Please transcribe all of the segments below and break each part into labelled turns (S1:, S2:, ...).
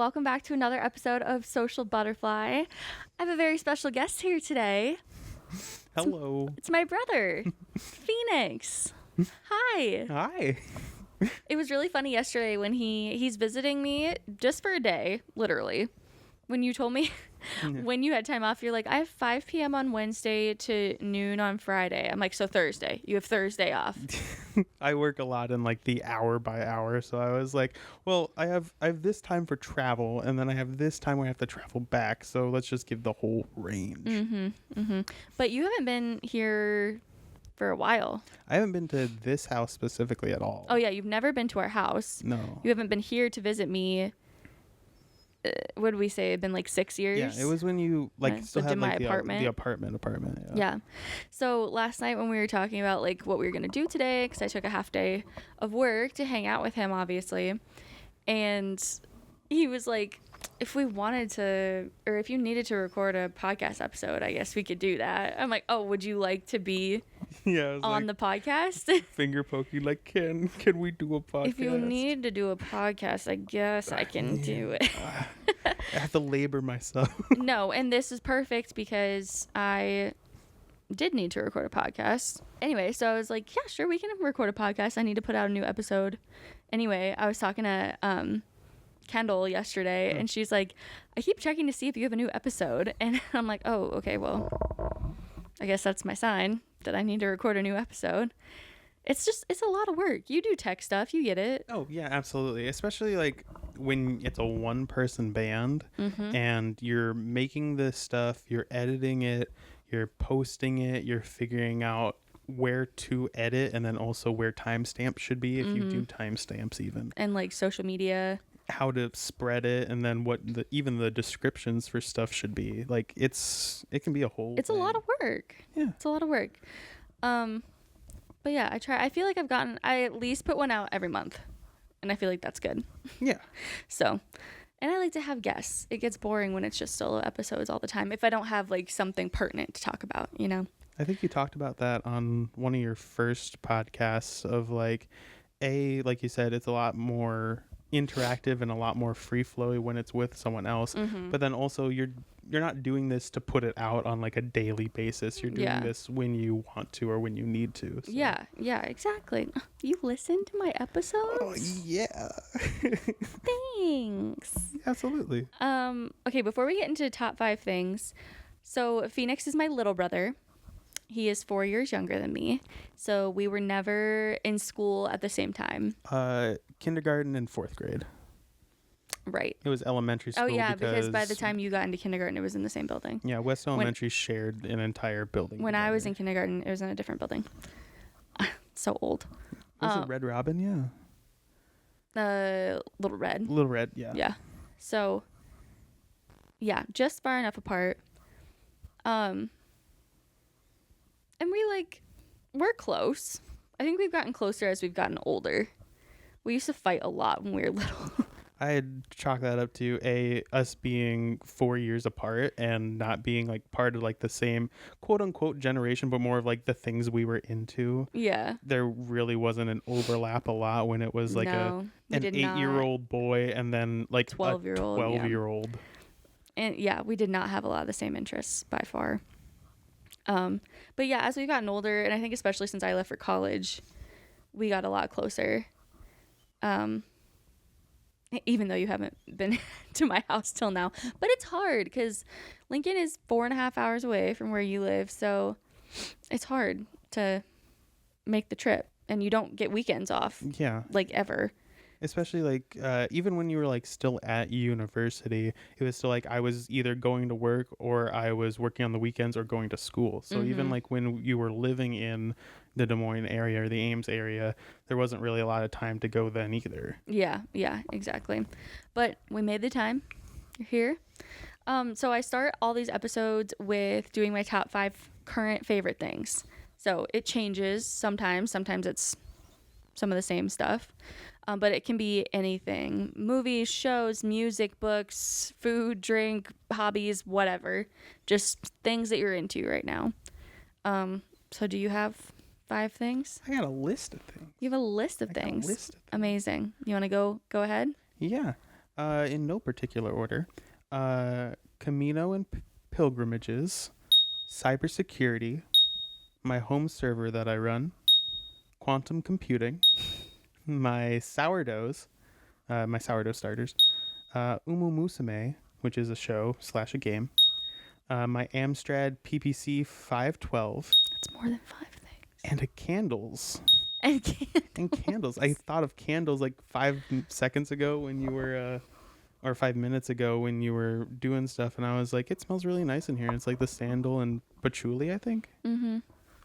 S1: welcome back to another episode of Social Butterfly. I have a very special guest here today.
S2: Hello.
S1: It's my brother, Phoenix. Hi.
S2: Hi.
S1: It was really funny yesterday when he's visiting me just for a day, literally. When you told me when you had time off, you're like, I have 5 p.m. on Wednesday to noon on Friday. I'm like, so Thursday. You have Thursday off.
S2: I work a lot in like the hour by hour, so I was like, well, I have this time for travel, and then I have this time where I have to travel back, so let's just give the whole range.
S1: But you haven't been here for a while.
S2: I haven't been to this house specifically at all.
S1: Oh, yeah. You've never been to our house.
S2: No.
S1: You haven't been here to visit me. What did we say? It'd been like 6 years.
S2: Yeah, it was when you still had
S1: my
S2: like the
S1: apartment.
S2: apartment.
S1: Yeah. So last night when we were talking about like what we were gonna do today, because I took a half day of work to hang out with him, obviously, and he was like, if we wanted to, or if you needed to record a podcast episode, I guess we could do that. I'm like, oh, would you like to be on the podcast?
S2: Finger poking, like, can we do a podcast?
S1: If you need to do a podcast, I guess I can do it.
S2: I have to labor myself.
S1: No, and this is perfect because I did need to record a podcast. Anyway, so I was like, yeah, sure, we can record a podcast. I need to put out a new episode. Anyway, I was talking to Kendall yesterday, and she's like, I keep checking to see if you have a new episode. And I'm like, oh, okay, well, I guess that's my sign that I need to record a new episode. It's a lot of work. You do tech stuff. You get it.
S2: Oh, yeah, absolutely. Especially like when it's a one-person band and you're making this stuff, you're editing it, you're posting it, you're figuring out where to edit, and then also where timestamps should be if you do timestamps even.
S1: And like social media.
S2: How to spread it, and then what even the descriptions for stuff should be. Like it can be a whole
S1: It's
S2: thing.
S1: a lot of work.
S2: Yeah.
S1: It's a lot of work. But yeah, I feel like I at least put one out every month, and I feel like that's good.
S2: Yeah.
S1: So, and I like to have guests. It gets boring when it's just solo episodes all the time if I don't have like something pertinent to talk about, you know?
S2: I think you talked about that on one of your first podcasts of like you said, it's a lot more interactive and a lot more free flowy when it's with someone else. But then also you're not doing this to put it out on like a daily basis. You're doing this when you want to or when you need to. So.
S1: Yeah, exactly. You listen to my episodes?
S2: Oh, yeah.
S1: Thanks.
S2: Absolutely.
S1: Okay, before we get into top 5 things, so Phoenix is my little brother. He is 4 years younger than me, so we were never in school at the same time.
S2: Kindergarten and 4th grade.
S1: Right.
S2: It was elementary school.
S1: Oh, yeah, because by the time you got into kindergarten, it was in the same building.
S2: Yeah, West Elementary shared an entire building.
S1: When I was in kindergarten, it was in a different building. So old.
S2: Was it Red Robin? Yeah.
S1: Little Red.
S2: Little Red, yeah.
S1: Yeah. So, yeah, just far enough apart. And we're close. I think we've gotten closer as we've gotten older. We used to fight a lot when we were little.
S2: I'd chalk that up to us being 4 years apart and not being like part of like the same quote unquote generation, but more of like the things we were into.
S1: Yeah.
S2: There really wasn't an overlap a lot when it was like an 8-year-old boy and then like
S1: 12-year-old.
S2: 12-year-old.
S1: And yeah, we did not have a lot of the same interests by far. But yeah, as we've gotten older, and I think especially since I left for college, we got a lot closer. Even though you haven't been to my house till now. But it's hard because Lincoln is 4.5 hours away from where you live. So it's hard to make the trip. And you don't get weekends off.
S2: Yeah.
S1: Like ever.
S2: Especially like even when you were like still at university, it was still like I was either going to work or I was working on the weekends or going to school. So even like when you were living in the Des Moines area or the Ames area, there wasn't really a lot of time to go then either.
S1: Yeah, exactly. But we made the time. You're here. So I start all these episodes with doing my top 5 current favorite things. So it changes sometimes. Sometimes it's some of the same stuff. But it can be anything. Movies, shows, music, books, food, drink, hobbies, whatever. Just things that you're into right now. So do you have 5 things?
S2: I got a list of things.
S1: You have a list of things. Amazing. You want to go ahead?
S2: Yeah. In no particular order. Camino and pilgrimages, cybersecurity, my home server that I run, quantum computing, my sourdoughs, my sourdough starters, Umu Musume, which is a show / a game, my Amstrad PPC 512,
S1: That's more than 5 things.
S2: and candles.
S1: And candles.
S2: And candles. I thought of candles like 5 seconds ago when you were, or 5 minutes ago when you were doing stuff, and I was like, it smells really nice in here. It's like the sandal and patchouli, I think.
S1: Mm-hmm.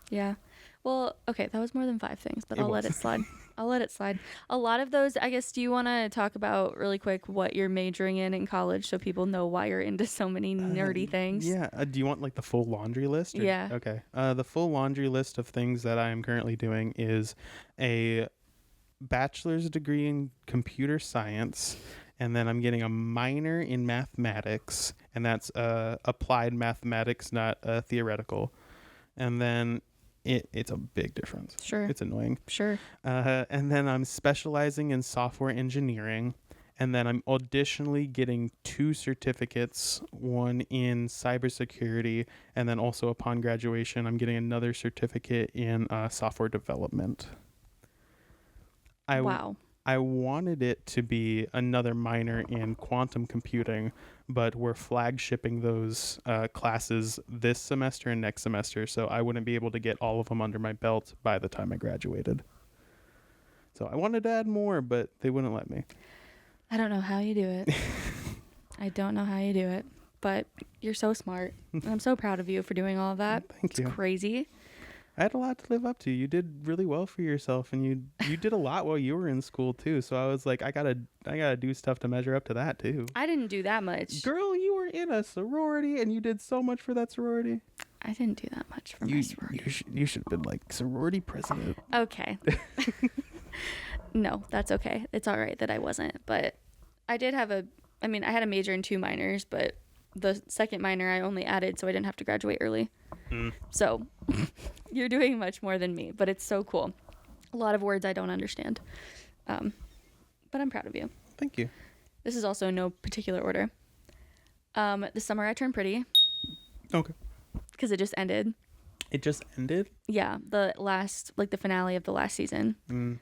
S1: Yeah. Well, okay, that was more than 5 things, but I'll let it slide. I'll let it slide. A lot of those, I guess, do you want to talk about really quick what you're majoring in college so people know why you're into so many nerdy things?
S2: Yeah. Do you want like the full laundry list? Or?
S1: Yeah.
S2: Okay. The full laundry list of things that I am currently doing is a bachelor's degree in computer science, and then I'm getting a minor in mathematics, and that's applied mathematics, not theoretical. And then it's a big difference.
S1: Sure.
S2: It's annoying.
S1: Sure.
S2: And then I'm specializing in software engineering. And then I'm additionally getting 2 certificates, one in cybersecurity, and then also upon graduation, I'm getting another certificate in software development.
S1: Wow.
S2: I wanted it to be another minor in quantum computing, but we're flagshipping those classes this semester and next semester, so I wouldn't be able to get all of them under my belt by the time I graduated. So I wanted to add more, but they wouldn't let me.
S1: I don't know how you do it. I don't know how you do it, but you're so smart. And I'm so proud of you for doing all of that.
S2: Thank you.
S1: It's crazy.
S2: I had a lot to live up to. You did really well for yourself, and you did a lot while you were in school too. So I was like, I gotta do stuff to measure up to that too.
S1: I didn't do that much.
S2: Girl, you were in a sorority, and you did so much for that sorority.
S1: I didn't do that much for my sorority.
S2: You should have been like sorority president.
S1: Okay. No, that's okay. It's all right that I wasn't. But I did have I had a major and 2 minors, but the second minor I only added so I didn't have to graduate early. So you're doing much more than me, but it's so cool. A lot of words I don't understand. But I'm proud of you.
S2: Thank you.
S1: This is also in no particular order. This summer I turned pretty.
S2: Okay.
S1: Because it just ended.
S2: It just ended?
S1: Yeah, the finale of the last season.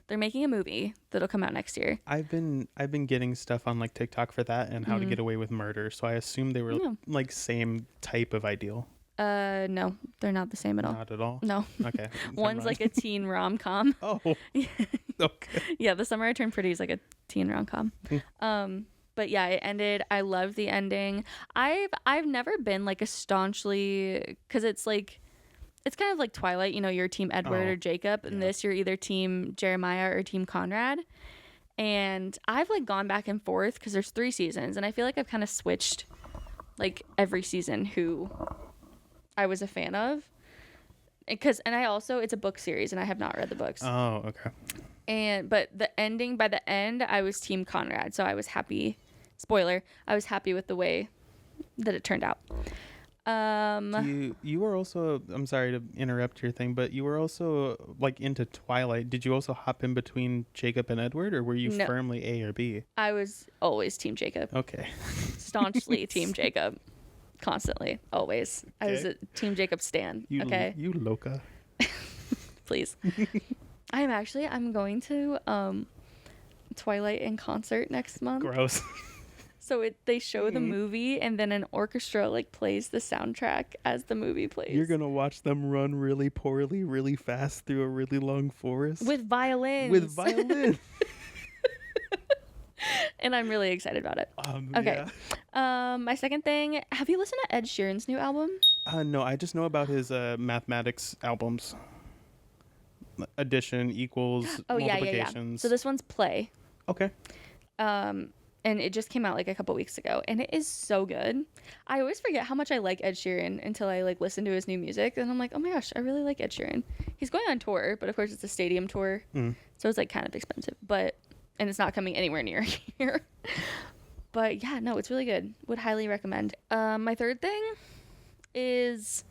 S1: They're making a movie that'll come out next year.
S2: I've been getting stuff on like TikTok for that and How to Get Away with Murder, so I assume they were like same type of ideal.
S1: No, they're not the same at all.
S2: Not at all?
S1: No.
S2: Okay.
S1: One's like a teen rom-com.
S2: Oh. Okay.
S1: Yeah, The Summer I Turned Pretty is like a teen rom-com. But yeah, it ended. I love the ending. I've never been like a staunchly, because it's kind of like Twilight, you're team Edward or Jacob, and this you're either team Jeremiah or team Conrad. And I've like gone back and forth because there's 3 seasons, and I feel like I've kind of switched like every season who I was a fan of. And I also, it's a book series and I have not read the books.
S2: Oh, okay.
S1: But by the end, I was team Conrad, so I was happy. Spoiler, I was happy with the way that it turned out.
S2: You were also, I'm sorry to interrupt your thing, but you were also like into Twilight. Did you also hop in between Jacob and Edward, or were you firmly A or B?
S1: I was always team Jacob.
S2: Okay.
S1: Staunchly team Jacob. Constantly. Always. Okay. I was a team Jacob stan. Okay.
S2: You loca.
S1: Please. I'm going to Twilight in concert next month.
S2: Gross.
S1: So they show the movie, and then an orchestra like plays the soundtrack as the movie plays.
S2: You're gonna watch them run really poorly, really fast through a really long forest
S1: with violins. And I'm really excited about it. Okay. Yeah. My second thing. Have you listened to Ed Sheeran's new album?
S2: No, I just know about his mathematics albums. Addition equals multiplications.
S1: Yeah. So this one's Play.
S2: Okay.
S1: And it just came out like a couple weeks ago, and it is so good. I always forget how much I like Ed Sheeran until I like listen to his new music, and I'm like, oh my gosh, I really like Ed Sheeran. He's going on tour, but of course it's a stadium tour, so it's like kind of expensive, and it's not coming anywhere near here. But yeah, no, it's really good. Would highly recommend. My third thing is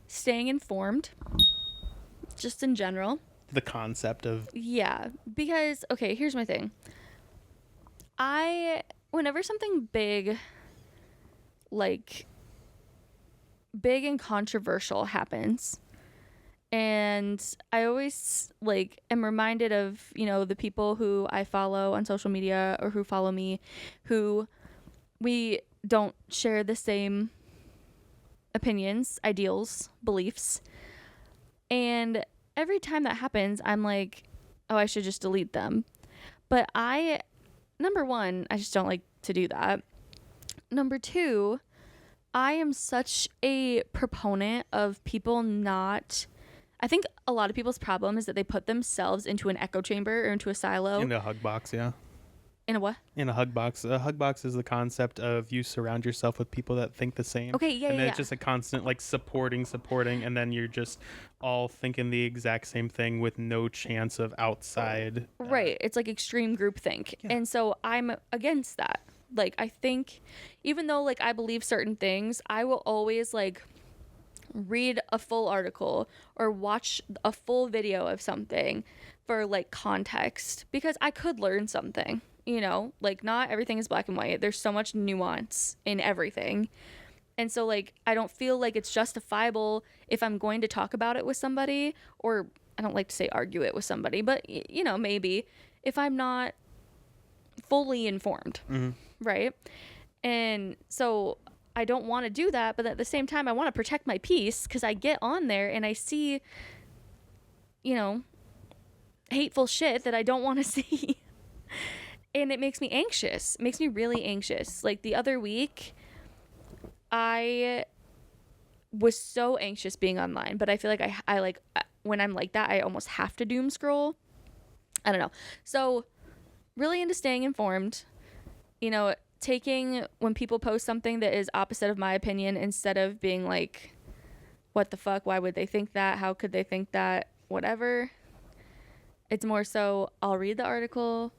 S1: staying informed, just in general.
S2: The concept of...
S1: Yeah, because, okay, here's my thing. whenever something big, like big and controversial happens, and I always like am reminded of, you know, the people who I follow on social media or who follow me, who we don't share the same opinions, ideals, beliefs. And every time that happens, I'm like, oh, I should just delete them. But number one, I just don't like to do that. Number two, I am such a proponent of people not... I think a lot of people's problem is that they put themselves into an echo chamber or into a silo.
S2: In a hug box, yeah.
S1: In a what?
S2: In a hug box. A hug box is the concept of you surround yourself with people that think the same.
S1: Okay, yeah,
S2: and then
S1: yeah.
S2: It's just a constant, like, supporting, and then you're just all thinking the exact same thing with no chance of outside.
S1: Right. It's like extreme groupthink.
S2: Yeah.
S1: And so I'm against that. Like, I think even though, like, I believe certain things, I will always, like, read a full article or watch a full video of something for, like, context, because I could learn something, you know? Like, not everything is black and white. There's so much nuance in everything. And so, like, I don't feel like it's justifiable if I'm going to talk about it with somebody, or I don't like to say argue it with somebody, but, you know, maybe if I'm not fully informed, right? And so I don't want to do that, but at the same time, I want to protect my peace, because I get on there and I see, you know, hateful shit that I don't want to see. And it makes me anxious. It makes me really anxious. Like, the other week, I was so anxious being online, but I feel like I like, when I'm like that, I almost have to doom scroll. I don't know. So really into staying informed, you know, taking when people post something that is opposite of my opinion, instead of being like, what the fuck? Why would they think that? How could they think that? Whatever. It's more so I'll read the article,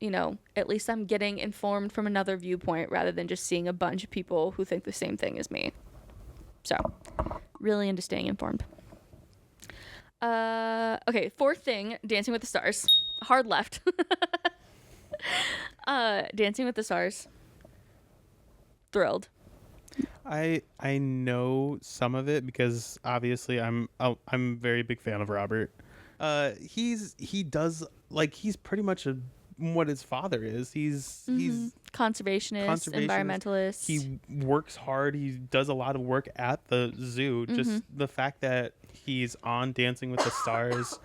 S1: you know, at least I'm getting informed from another viewpoint rather than just seeing a bunch of people who think the same thing as me. So, really into staying informed. Okay, fourth thing, Dancing with the Stars. Hard left. Dancing with the Stars. Thrilled.
S2: I know some of it because obviously I'm a very big fan of Robert. He does, like, he's pretty much what his father is. He's
S1: conservationist, environmentalist.
S2: He works hard. He does a lot of work at the zoo. Just the fact that he's on Dancing with the Stars,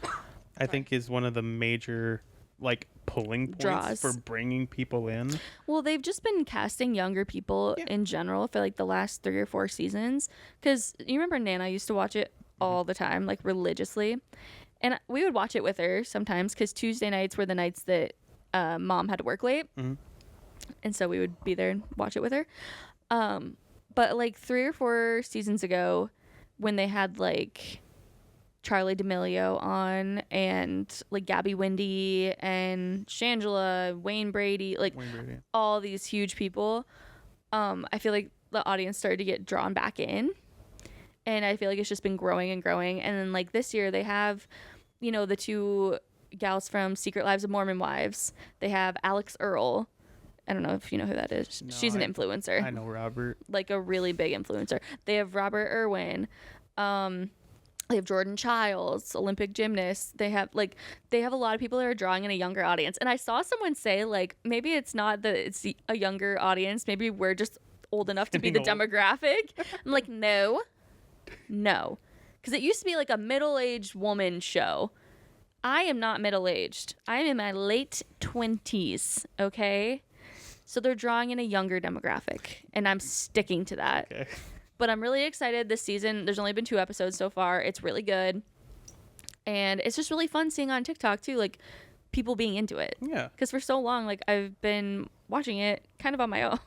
S2: I think, is one of the major, like, pulling points
S1: draws
S2: for bringing people in.
S1: Well, they've just been casting younger people in general for like the last 3 or 4 seasons, because you remember Nana used to watch it all the time, like religiously, and we would watch it with her sometimes, because Tuesday nights were the nights that mom had to work late, and so we would be there and watch it with her. But like 3 or 4 seasons ago, when they had like Charlie D'Amelio on, and like Gabby Windey and Shangela, Wayne Brady, all these huge people, I feel like the audience started to get drawn back in, and I feel like it's just been growing and growing. And then like this year they have, you know, the 2 gals from Secret Lives of Mormon Wives. They have Alex Earl. I don't know if you know who that is. No, she's an influencer.
S2: I know Robert.
S1: Like a really big influencer. They have Robert Irwin. They have Jordan Childs, Olympic gymnast. They have a lot of people that are drawing in a younger audience. And I saw someone say, like, maybe it's not that it's a younger audience. Maybe we're just old enough to be the demographic. I'm like, no. Because it used to be like a middle-aged woman show. I am not middle-aged. I am in my late 20s, okay? So they're drawing in a younger demographic, and I'm sticking to that. Okay. But I'm really excited this season. There's only been 2 episodes so far. It's really good. And it's just really fun seeing on TikTok, too, like, people being into it.
S2: Yeah.
S1: Because for so long, like, I've been watching it kind of on my own.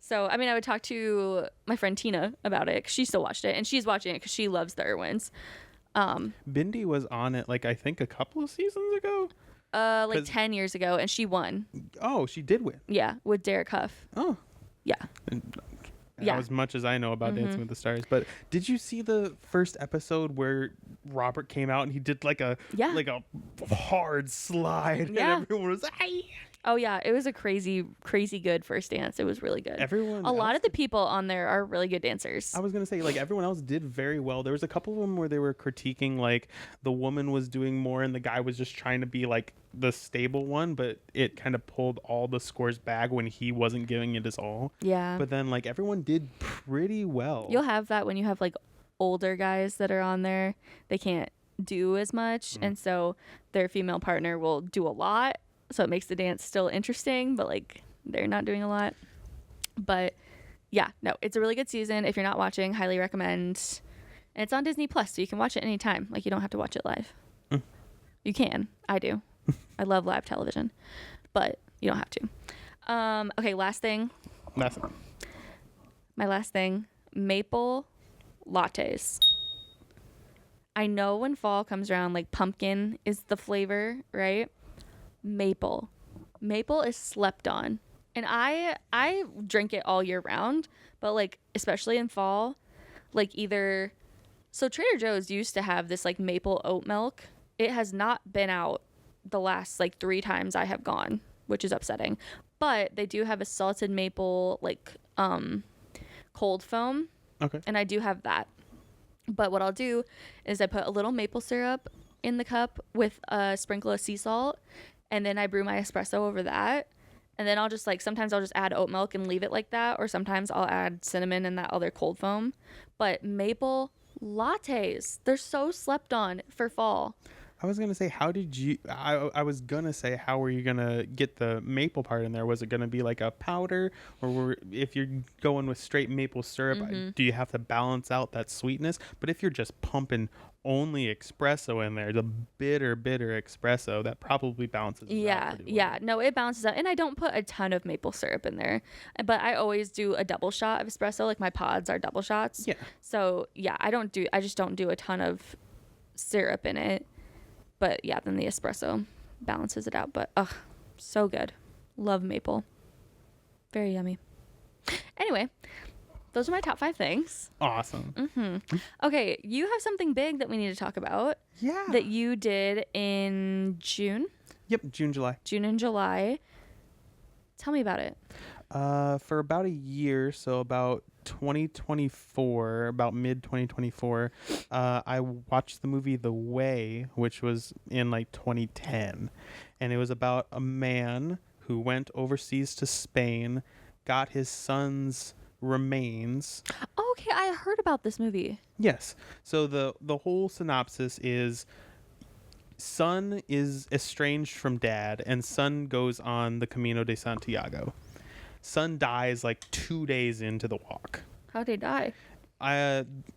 S1: So, I mean, I would talk to my friend Tina about it, because she still watched it. And she's watching it because she loves the Irwins.
S2: Bindi was on it, like, I think a couple of seasons ago.
S1: Like 10 years ago, and she won.
S2: Oh, she did win.
S1: Yeah, with Derek Huff.
S2: Oh.
S1: Yeah.
S2: As much as I know about Dancing with the Stars. But did you see the first episode where Robert came out and he did like a hard slide and everyone was
S1: Oh yeah, it was a crazy good first dance. It was really good.
S2: Everyone
S1: A lot
S2: else
S1: of the people on there are really good dancers.
S2: I was gonna say, like, everyone else did very well. There was a couple of them where they were critiquing, like, the woman was doing more and the guy was just trying to be like the stable one, but it kind of pulled all the scores back when he wasn't giving it his all.
S1: Yeah.
S2: But then, like, everyone did pretty well.
S1: You'll have that when you have like older guys that are on there. They can't do as much, and so their female partner will do a lot, so it makes the dance still interesting, but like they're not doing a lot. But yeah, no, it's a really good season. If you're not watching, highly recommend. And it's on Disney Plus, so you can watch it anytime. Like, you don't have to watch it live. You can. I do. I love live television, but you don't have to. Okay, last thing. My last thing, maple lattes. I know when fall comes around, like, pumpkin is the flavor, right? Maple is slept on. And I drink it all year round, but like especially in fall, like either so Trader Joe's used to have this like maple oat milk. It has not been out the last like 3 times I have gone, which is upsetting. But they do have a salted maple like cold foam.
S2: Okay.
S1: And I do have that. But what I'll do is I put a little maple syrup in the cup with a sprinkle of sea salt, and then I brew my espresso over that. And then I'll just like, sometimes I'll just add oat milk and leave it like that. Or sometimes I'll add cinnamon and that other cold foam. But maple lattes, they're so slept on for fall.
S2: I was going to say, I was going to say, how were you going to get the maple part in there? Was it going to be like a powder? Or if you're going with straight maple syrup, do you have to balance out that sweetness? But if you're just pumping only espresso in there, the bitter espresso, that probably balances it out pretty well.
S1: Yeah. No, it balances out. And I don't put a ton of maple syrup in there. But I always do a double shot of espresso. Like my pods are double shots.
S2: Yeah.
S1: So yeah, I just don't do a ton of syrup in it. But yeah, then the espresso balances it out. But so good. Love maple. Very yummy. Anyway, those are my top 5 things.
S2: Awesome.
S1: Okay, you have something big that we need to talk about.
S2: Yeah.
S1: That you did in June.
S2: Yep, June and July.
S1: Tell me about it.
S2: For about a year, so about 2024, about mid 2024, I watched the movie The Way, which was in like 2010, and it was about a man who went overseas to Spain, got his son's remains.
S1: Okay, I heard about this movie.
S2: Yes. So the whole synopsis is son is estranged from dad, and son goes on the Camino de Santiago. Son dies like 2 days into the walk.
S1: How'd he die?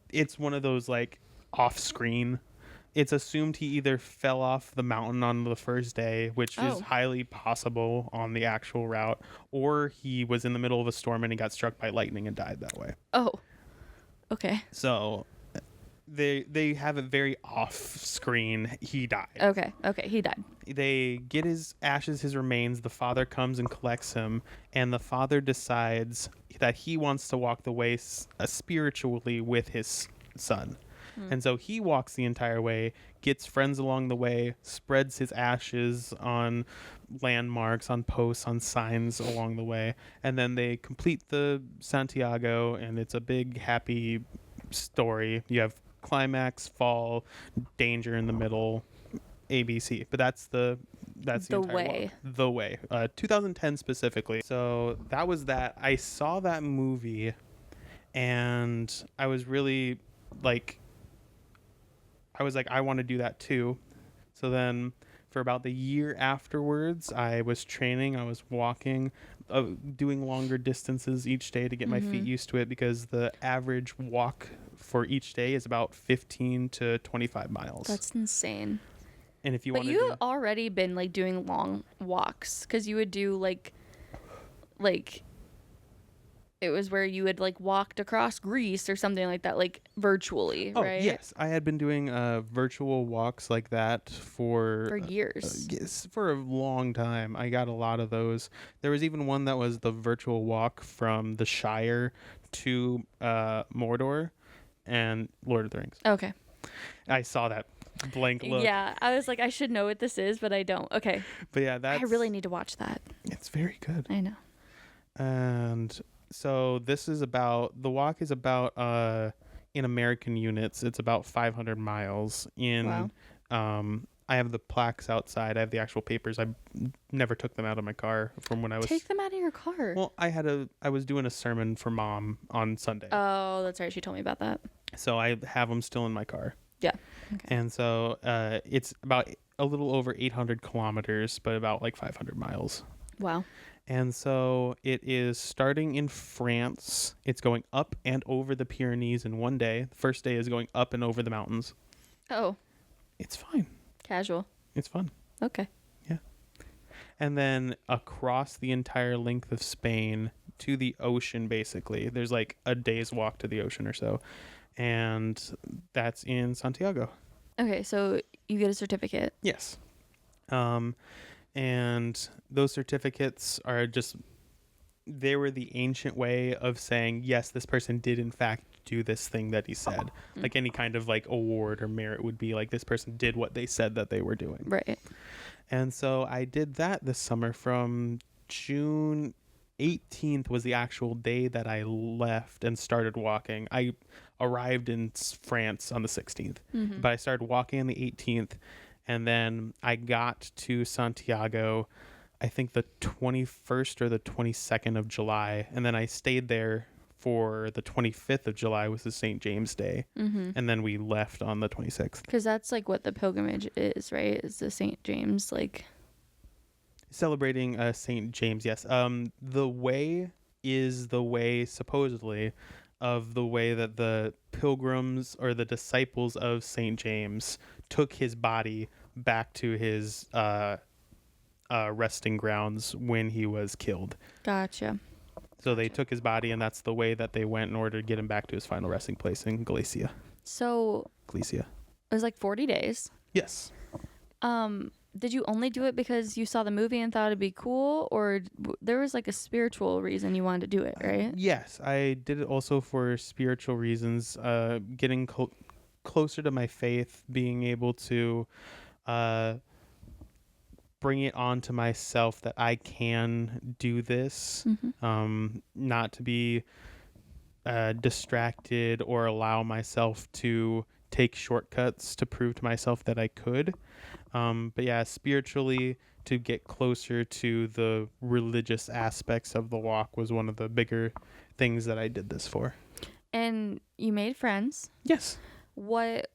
S2: It's one of those like off screen. It's assumed he either fell off the mountain on the first day, which is highly possible on the actual route, or he was in the middle of a storm and he got struck by lightning and died that way.
S1: Oh, okay.
S2: So they have it very off screen. He died.
S1: Okay, he died.
S2: They get his ashes, his remains. The father comes and collects him, and the father decides that he wants to walk the way spiritually with his son. And so he walks the entire way, gets friends along the way, spreads his ashes on landmarks, on posts, on signs along the way, and then they complete the Santiago, and it's a big happy story. You have climax, fall, danger in the middle, ABC. But that's the entire
S1: way.
S2: walk. The Way. 2010 specifically. So that was that. I saw that movie, and I was really like, I want to do that too. So then for about the year afterwards, I was training, I was walking, doing longer distances each day to get my feet used to it, because the average walk for each day is about 15 to 25 miles.
S1: That's insane.
S2: And if you
S1: want to But you've already been like doing long walks, because you would do like it was where you had like walked across Greece or something like that, like virtually, right?
S2: Yes. I had been doing virtual walks like that for
S1: years.
S2: Yes, for a long time. I got a lot of those. There was even one that was the virtual walk from the Shire to Mordor and Lord of the Rings.
S1: Okay.
S2: I saw that blank look.
S1: Yeah, I was like, I should know what this is, but I don't. Okay.
S2: But yeah,
S1: I really need to watch that.
S2: It's very good.
S1: I know.
S2: And so the walk is about in American units, it's about 500 miles in.
S1: Wow.
S2: I have the plaques outside. I have the actual papers. I never took them out of my car from when I was.
S1: Take them out of your car.
S2: Well, I was doing a sermon for Mom on Sunday.
S1: Oh, that's right. She told me about that.
S2: So I have them still in my car.
S1: Yeah. Okay.
S2: And so it's about a little over 800 kilometers, but about like 500 miles.
S1: Wow.
S2: And so it is starting in France. It's going up and over the Pyrenees in one day. The first day is going up and over the mountains.
S1: Oh.
S2: It's fine.
S1: Casual.
S2: It's fun.
S1: Okay.
S2: Yeah. And then across the entire length of Spain to the ocean, basically. There's like a day's walk to the ocean or so. And that's in Santiago.
S1: Okay, so you get a certificate.
S2: Yes. And those certificates are just, they were the ancient way of saying, yes, this person did in fact do this thing that he said. Like any kind of like award or merit would be like, this person did what they said that they were doing.
S1: Right.
S2: And so I did that this summer. From June 18th was the actual day that I left and started walking. I arrived in France on the 16th, but I started walking on the 18th. And then I got to Santiago, I think the 21st or the 22nd of July. And then I stayed there for the 25th of July, was the St. James Day. And then we left on the 26th.
S1: Because that's like what the pilgrimage is, right? Is the St. James, like...
S2: Celebrating St. James, yes. The way is the way, supposedly, of the way that the pilgrims or the disciples of St. James took his body back to his resting grounds when he was killed.
S1: Gotcha.
S2: So they took his body, and that's the way that they went in order to get him back to his final resting place in Galicia.
S1: So
S2: Galicia.
S1: it was like 40 days.
S2: Yes.
S1: Did you only do it because you saw the movie and thought it'd be cool, or there was like a spiritual reason you wanted to do it, right?
S2: Yes, I did it also for spiritual reasons, getting closer to my faith, being able to bring it onto myself that I can do this, not to be distracted or allow myself to take shortcuts to prove to myself that I could. But yeah, spiritually, to get closer to the religious aspects of the walk was one of the bigger things that I did this for.
S1: And you made friends.
S2: Yes.
S1: What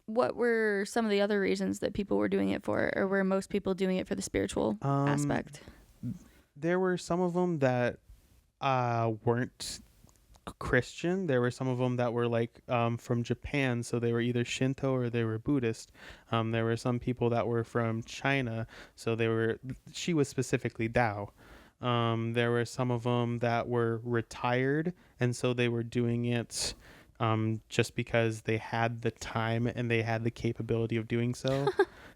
S1: were some of the other reasons that people were doing it for, or were most people doing it for the spiritual aspect?
S2: There were some of them that weren't Christian. There were some of them that were like from Japan, so they were either Shinto or they were Buddhist. There were some people that were from China, so she was specifically Tao. There were some of them that were retired, and so they were doing it just because they had the time and they had the capability of doing so.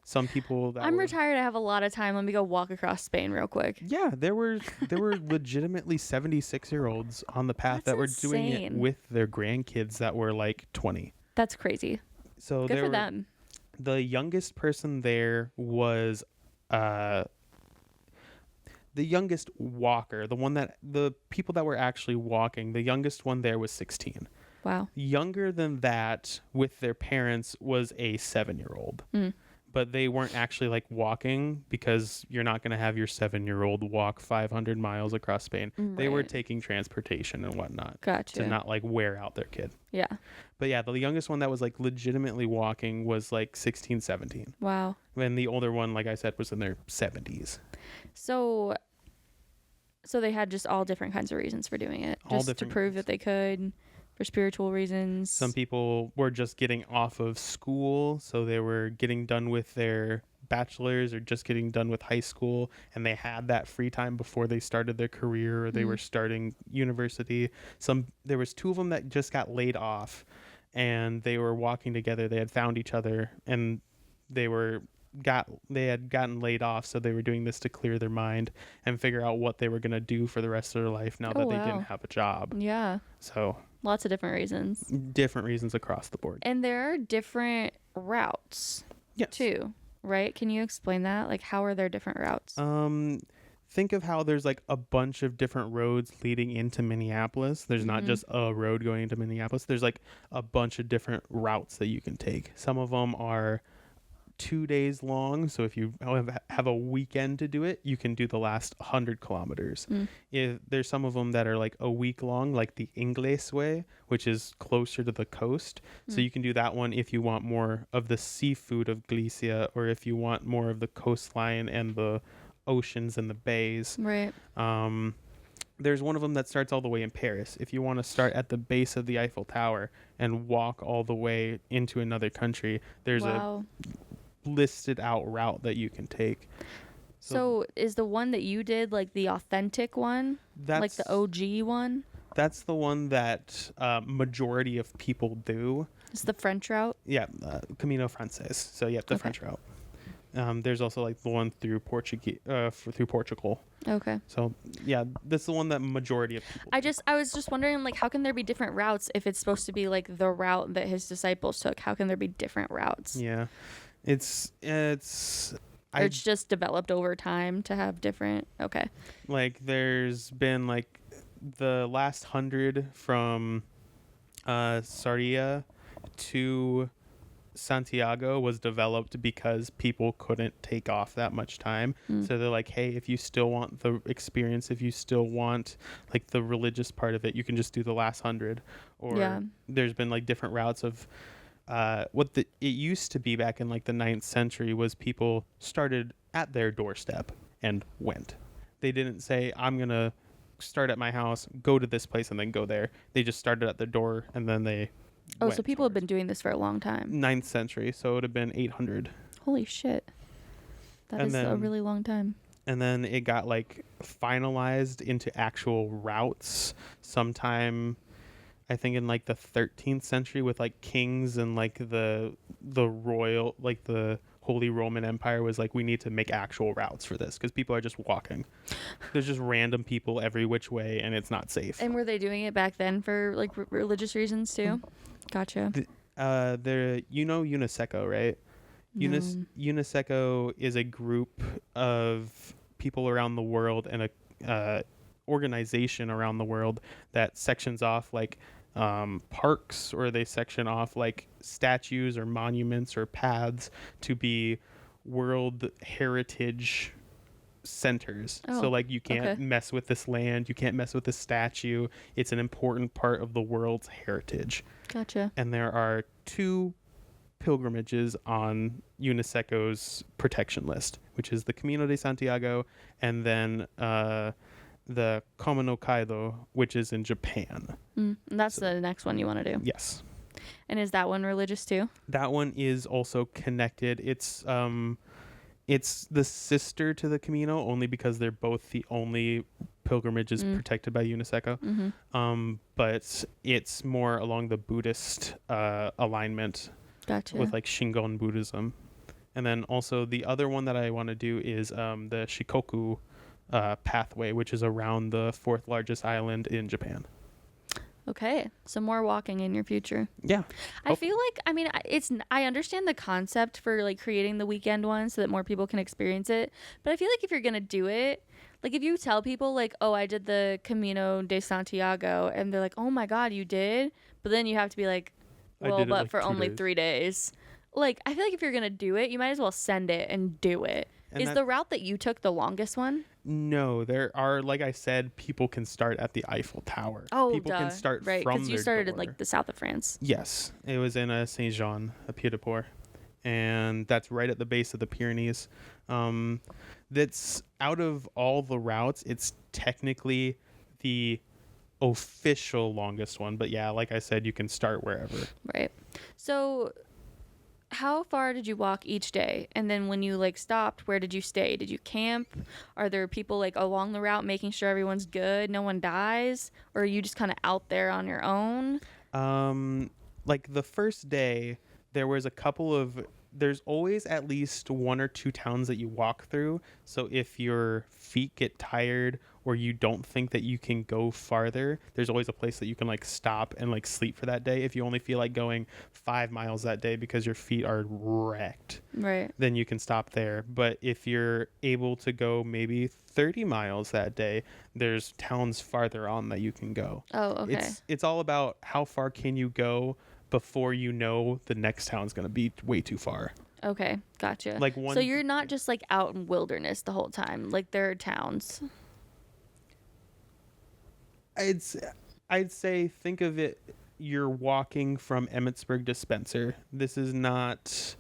S2: Some people that
S1: I'm retired, I have a lot of time, let me go walk across Spain real quick.
S2: Yeah, there were legitimately 76-year-olds on the path that were doing it with their grandkids that were like 20.
S1: That's crazy.
S2: So
S1: good for them.
S2: The youngest person there was the youngest walker, the people that were actually walking, the youngest one there was 16.
S1: Wow.
S2: Younger than that with their parents was a 7-year-old. But they weren't actually like walking, because you're not going to have your 7-year-old walk 500 miles across Spain. Right. They were taking transportation and whatnot.
S1: Gotcha.
S2: To not like wear out their kid.
S1: Yeah.
S2: But yeah, the youngest one that was like legitimately walking was like 16, 17.
S1: Wow.
S2: And the older one, like I said, was in their 70s.
S1: So they had just all different kinds of reasons for doing it. Just to prove that they could. For spiritual reasons.
S2: Some people were just getting off of school, so they were getting done with their bachelor's or just getting done with high school, and they had that free time before they started their career or they were starting university. There was 2 of them that just got laid off, and they were walking together. They had found each other, and they had gotten laid off, so they were doing this to clear their mind and figure out what they were going to do for the rest of their life now that they didn't have a job.
S1: Yeah.
S2: So
S1: lots of different reasons.
S2: Different reasons across the board.
S1: And there are different routes.
S2: Yes.
S1: too, right? Can you explain that? Like, how are there different routes?
S2: Think of how there's like a bunch of different roads leading into Minneapolis. There's not just a road going into Minneapolis. There's like a bunch of different routes that you can take. Some of them are 2 days long. So if you have a weekend to do it, you can do the last 100 kilometers. If there's some of them that are like a week long, like the Ingles way, which is closer to the coast. So you can do that one if you want more of the seafood of Galicia, or if you want more of the coastline and the oceans and the bays.
S1: Right.
S2: There's one of them that starts all the way in Paris. If you want to start at the base of the Eiffel Tower and walk all the way into another country, there's a listed out route that you can take.
S1: So is the one that you did like the authentic one? Like the OG one?
S2: That's the one that majority of people do.
S1: It's the French route?
S2: Yeah, Camino Frances. So yeah, the French route. There's also like the one through Portugal.
S1: Okay.
S2: So yeah, that's the one that majority of people
S1: I was just wondering, like, how can there be different routes if it's supposed to be like the route that his disciples took? How can there be different routes?
S2: Yeah, it's
S1: just developed over time to have different. Okay.
S2: Like there's been like the last 100 from Sarria to Santiago was developed because people couldn't take off that much time. So they're like, hey, if you still want the experience, if you still want like the religious part of it, you can just do the last 100. Or there's been like different routes of it used to be back in like the 9th century was people started at their doorstep and went. They didn't say, I'm going to start at my house, go to this place and then go there. They just started at their door and then they
S1: so people have been doing this for a long time.
S2: 9th century, so it would have been 800.
S1: Holy shit. That is a really long time.
S2: And then it got like finalized into actual routes sometime, I think in like the 13th century with like kings and like the royal, like the Holy Roman Empire was like, we need to make actual routes for this because people are just walking. There's just random people every which way and it's not safe.
S1: And were they doing it back then for like religious reasons too? Gotcha.
S2: UNICECO, right?
S1: No.
S2: UNICECO is a group of people around the world and a organization around the world that sections off like parks, or they section off like statues or monuments or paths to be World Heritage centers. So like you can't mess with this land, you can't mess with this statue. It's an important part of the world's heritage.
S1: Gotcha.
S2: And there are 2 pilgrimages on UNICECO's protection list, which is the Camino de Santiago and then the Camino Kaido, which is in Japan.
S1: And that's the next one you want to do?
S2: Yes.
S1: And is that one religious too?
S2: That one is also connected. It's the sister to the Camino only because they're both the only pilgrimages protected by UNICECO. But it's more along the Buddhist alignment.
S1: Gotcha.
S2: With like Shingon Buddhism. And then also the other one that I want to do is the Shikoku pathway, which is around the 4th largest island in Japan.
S1: Okay, so more walking in your future.
S2: Yeah.
S1: I feel like, I understand the concept for like creating the weekend one so that more people can experience it. But I feel like if you're going to do it, like if you tell people like, oh, I did the Camino de Santiago, and they're like, oh my God, you did? But then you have to be like, well, but like for only 3 days. Like, I feel like if you're going to do it, you might as well send it and do it. And is the route that you took the longest one?
S2: No, there are, like I said, people can start at the Eiffel Tower.
S1: Oh,
S2: people can start
S1: right,
S2: from
S1: because you
S2: their
S1: started
S2: door.
S1: in like the south of France.
S2: Yes, it was in Saint-Jean, a Pied-de-Port, and that's right at the base of the Pyrenees. That's out of all the routes, it's technically the official longest one, but yeah, like I said, you can start wherever.
S1: Right. So how far did you walk each day? And then when you like stopped, where did you stay? Did you camp? Are there people like along the route making sure everyone's good, no one dies? Or are you just kind of out there on your own?
S2: Like the first day, there's always at least 1 or 2 towns that you walk through. So if your feet get tired or you don't think that you can go farther, there's always a place that you can like stop and like sleep for that day. If you only feel like going 5 miles that day because your feet are wrecked,
S1: Right.
S2: then you can stop there. But if you're able to go maybe 30 miles that day, there's towns farther on that you can go.
S1: Oh, okay.
S2: It's all about how far can you go before you know the next town's going to be way too far.
S1: Okay, gotcha.
S2: Like
S1: so you're not just like out in wilderness the whole time. Like there are towns.
S2: I'd say think of it, you're walking from Emmitsburg to Spencer. This is not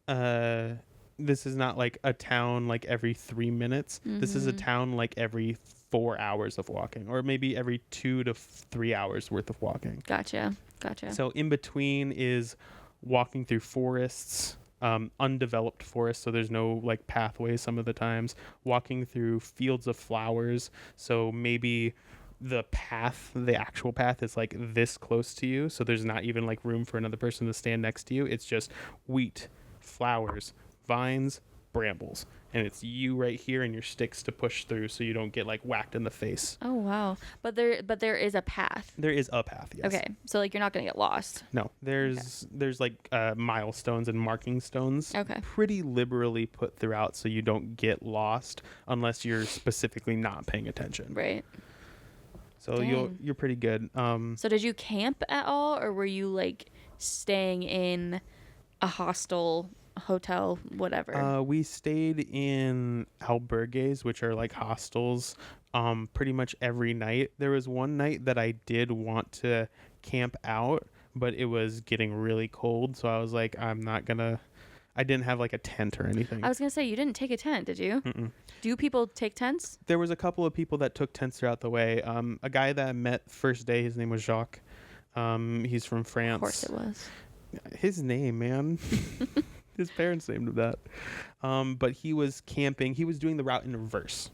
S2: like a town like every 3 minutes. This is a town like every 4 hours of walking, or maybe every 2 to 3 hours worth of walking.
S1: Gotcha.
S2: So in between is walking through forests, undeveloped forests, so there's no like pathways some of the times, walking through fields of flowers, so maybe the actual path is like this close to you, so there's not even like room for another person to stand next to you. It's just wheat, flowers, vines, brambles, and it's you right here and your sticks to push through so you don't get like whacked in the face.
S1: Oh wow. But there is a path.
S2: There is a path, yes.
S1: Okay. So like you're not going to get lost.
S2: No, there's like milestones and marking stones pretty liberally put throughout so you don't get lost unless you're specifically not paying attention.
S1: Right.
S2: So you're pretty good.
S1: So did you camp at all, or were you like staying in a hostel, hotel, whatever?
S2: We stayed in albergues, which are like hostels, pretty much every night. There was one night that I did want to camp out, but it was getting really cold, so I was like, I didn't have like a tent or anything.
S1: I was gonna say, you didn't take a tent, did you?
S2: Mm-mm.
S1: Do people take tents?
S2: There was a couple of people that took tents throughout the way. A guy that I met first day, his name was Jacques. He's from France.
S1: Of course it was.
S2: His name, man. His parents named him that. But he was camping. He was doing the route in reverse.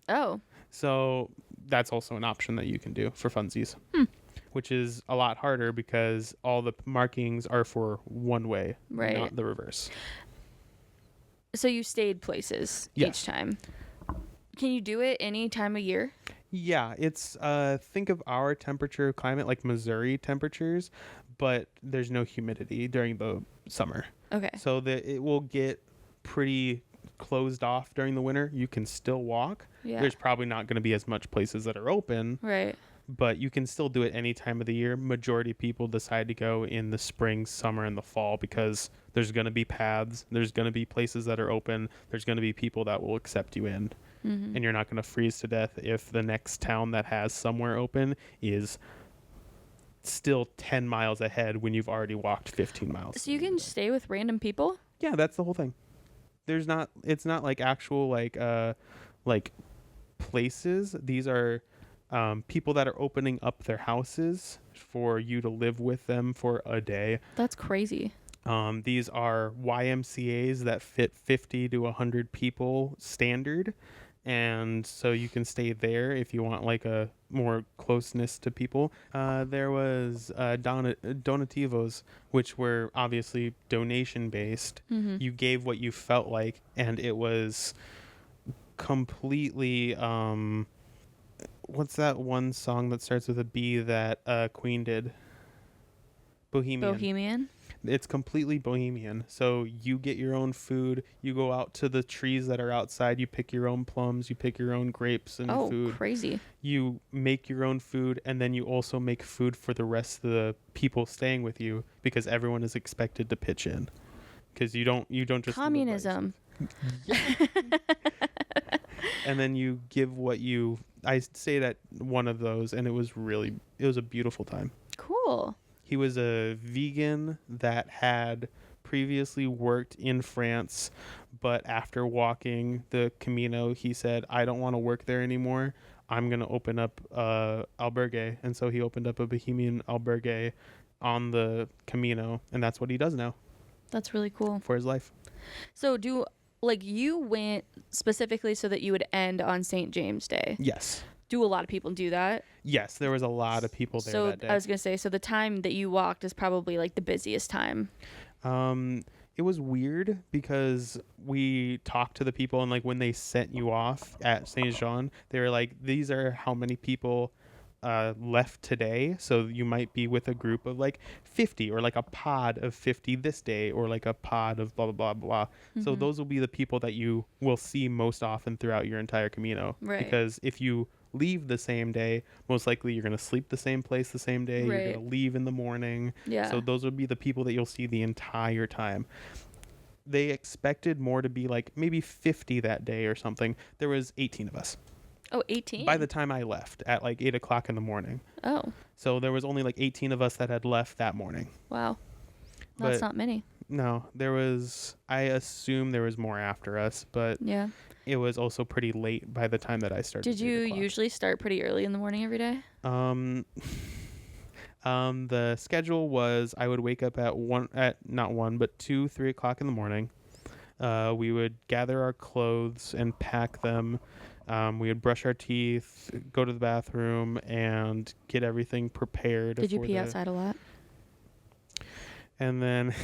S1: Oh.
S2: So that's also an option that you can do for funsies. Which is a lot harder because all the markings are for one way, not the reverse.
S1: So you stayed places each time. Can you do it any time of year?
S2: Yeah, it's think of our temperature climate like Missouri temperatures, but there's no humidity during the summer.
S1: Okay.
S2: So it will get pretty closed off during the winter. You can still walk.
S1: Yeah.
S2: There's probably not going to be as much places that are open.
S1: Right.
S2: But you can still do it any time of the year. Majority of people decide to go in the spring, summer, and the fall because there's going to be paths. There's going to be places that are open. There's going to be people that will accept you in. Mm-hmm. And you're not going to freeze to death if the next town that has somewhere open is still 10 miles ahead when you've already walked 15 miles.
S1: So you can stay with random people?
S2: Yeah, that's the whole thing. It's not like actual like places. These are people that are opening up their houses for you to live with them for a day.
S1: That's crazy.
S2: These are YMCAs that fit 50 to 100 people standard. And so you can stay there if you want like a more closeness to people. There was donativos, which were obviously donation based. Mm-hmm. You gave what you felt like, and it was completely what's that one song that starts with a B that Queen did?
S1: Bohemian?
S2: It's completely bohemian. So you get your own food. You go out to the trees that are outside. You pick your own plums. You pick your own grapes and food. Oh,
S1: crazy.
S2: You make your own food, and then you also make food for the rest of the people staying with you because everyone is expected to pitch in. Because you don't just
S1: communism.
S2: And then you give what you... I stayed at one of those, and it was a beautiful time.
S1: Cool.
S2: He was a vegan that had previously worked in France, but after walking the Camino, he said, I don't want to work there anymore. I'm going to open up albergue. And so he opened up a Bohemian albergue on the Camino, and that's what he does now.
S1: That's really cool.
S2: For his life.
S1: So you went specifically so that you would end on St. James Day?
S2: Yes.
S1: Do a lot of people do that?
S2: Yes, there was a lot of people there that day.
S1: I was going to say, so the time that you walked is probably like the busiest time.
S2: it was weird because we talked to the people, and like when they sent you off at Saint Jean, they were like, these are how many people left today, so you might be with a group of like 50, or like a pod of 50 this day, or like a pod of blah blah blah blah. So those will be the people that you will see most often throughout your entire Camino.
S1: Right.
S2: Because if you leave the same day, most likely you're going to sleep the same place the same day.
S1: Right.
S2: You're going to leave in the morning.
S1: Yeah.
S2: So those would be the people that you'll see the entire time. They expected more to be like maybe 50 that day or something. There was 18 of us.
S1: Oh, 18?
S2: By the time I left at like 8 o'clock in the morning.
S1: Oh.
S2: So there was only like 18 of us that had left that morning.
S1: Wow. That's
S2: But
S1: not many.
S2: no, there was, I assume there was more after us, but
S1: Yeah.
S2: it was also pretty late by the time that I started.
S1: Did you usually start pretty early in the morning every day?
S2: The schedule was I would wake up at 2, 3 o'clock in the morning. We would gather our clothes and pack them. We would brush our teeth, go to the bathroom, and get everything prepared.
S1: Did you pee outside a lot?
S2: And then,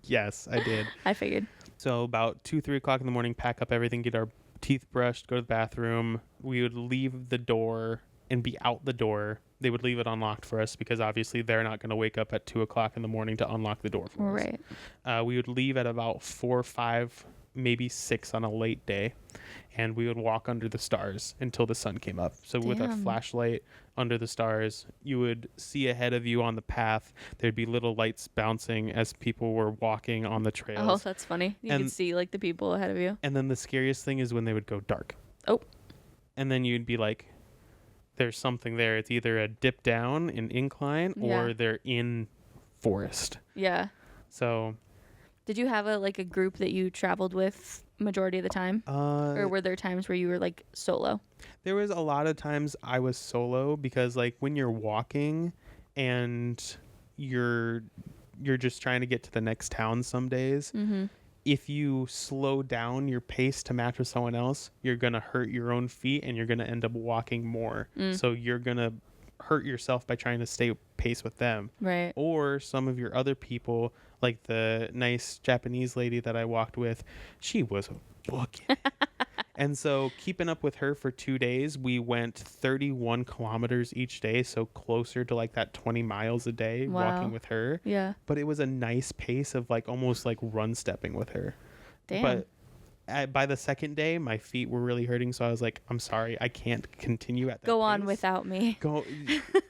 S2: yes, I did.
S1: I figured.
S2: So about 2, 3 o'clock in the morning, pack up everything, get our teeth brushed, go to the bathroom. We would leave the door and be out the door. They would leave it unlocked for us because obviously they're not going to wake up at 2 o'clock in the morning to unlock the door for us.
S1: Right.
S2: We would leave at about 4, 5, maybe 6 on a late day, and we would walk under the stars until the sun came up. So with a
S1: Damn.
S2: flashlight under the stars, you would see ahead of you on the path. There'd be little lights bouncing as people were walking on the trails.
S1: Oh, that's funny. You could see like the people ahead of you.
S2: And then the scariest thing is when they would go dark.
S1: Oh.
S2: And then you'd be like, there's something there. It's either a dip down, an incline, or they're in forest.
S1: Yeah.
S2: So
S1: did you have a group that you traveled with majority of the time? Or were there times where you were like solo?
S2: There was a lot of times I was solo because like when you're walking and you're just trying to get to the next town some days, if you slow down your pace to match with someone else, you're going to hurt your own feet and you're going to end up walking more. So you're going to hurt yourself by trying to stay pace with them.
S1: Right.
S2: Or some of your other people, like the nice Japanese lady that I walked with, she was booking. And so keeping up with her for 2 days, we went 31 kilometers each day. So closer to like that 20 miles a day walking with her.
S1: Yeah.
S2: But it was a nice pace of like almost like run stepping with her.
S1: Damn.
S2: But by the second day, my feet were really hurting. So I was like, I'm sorry, I can't continue at that
S1: Go on
S2: pace.
S1: without me.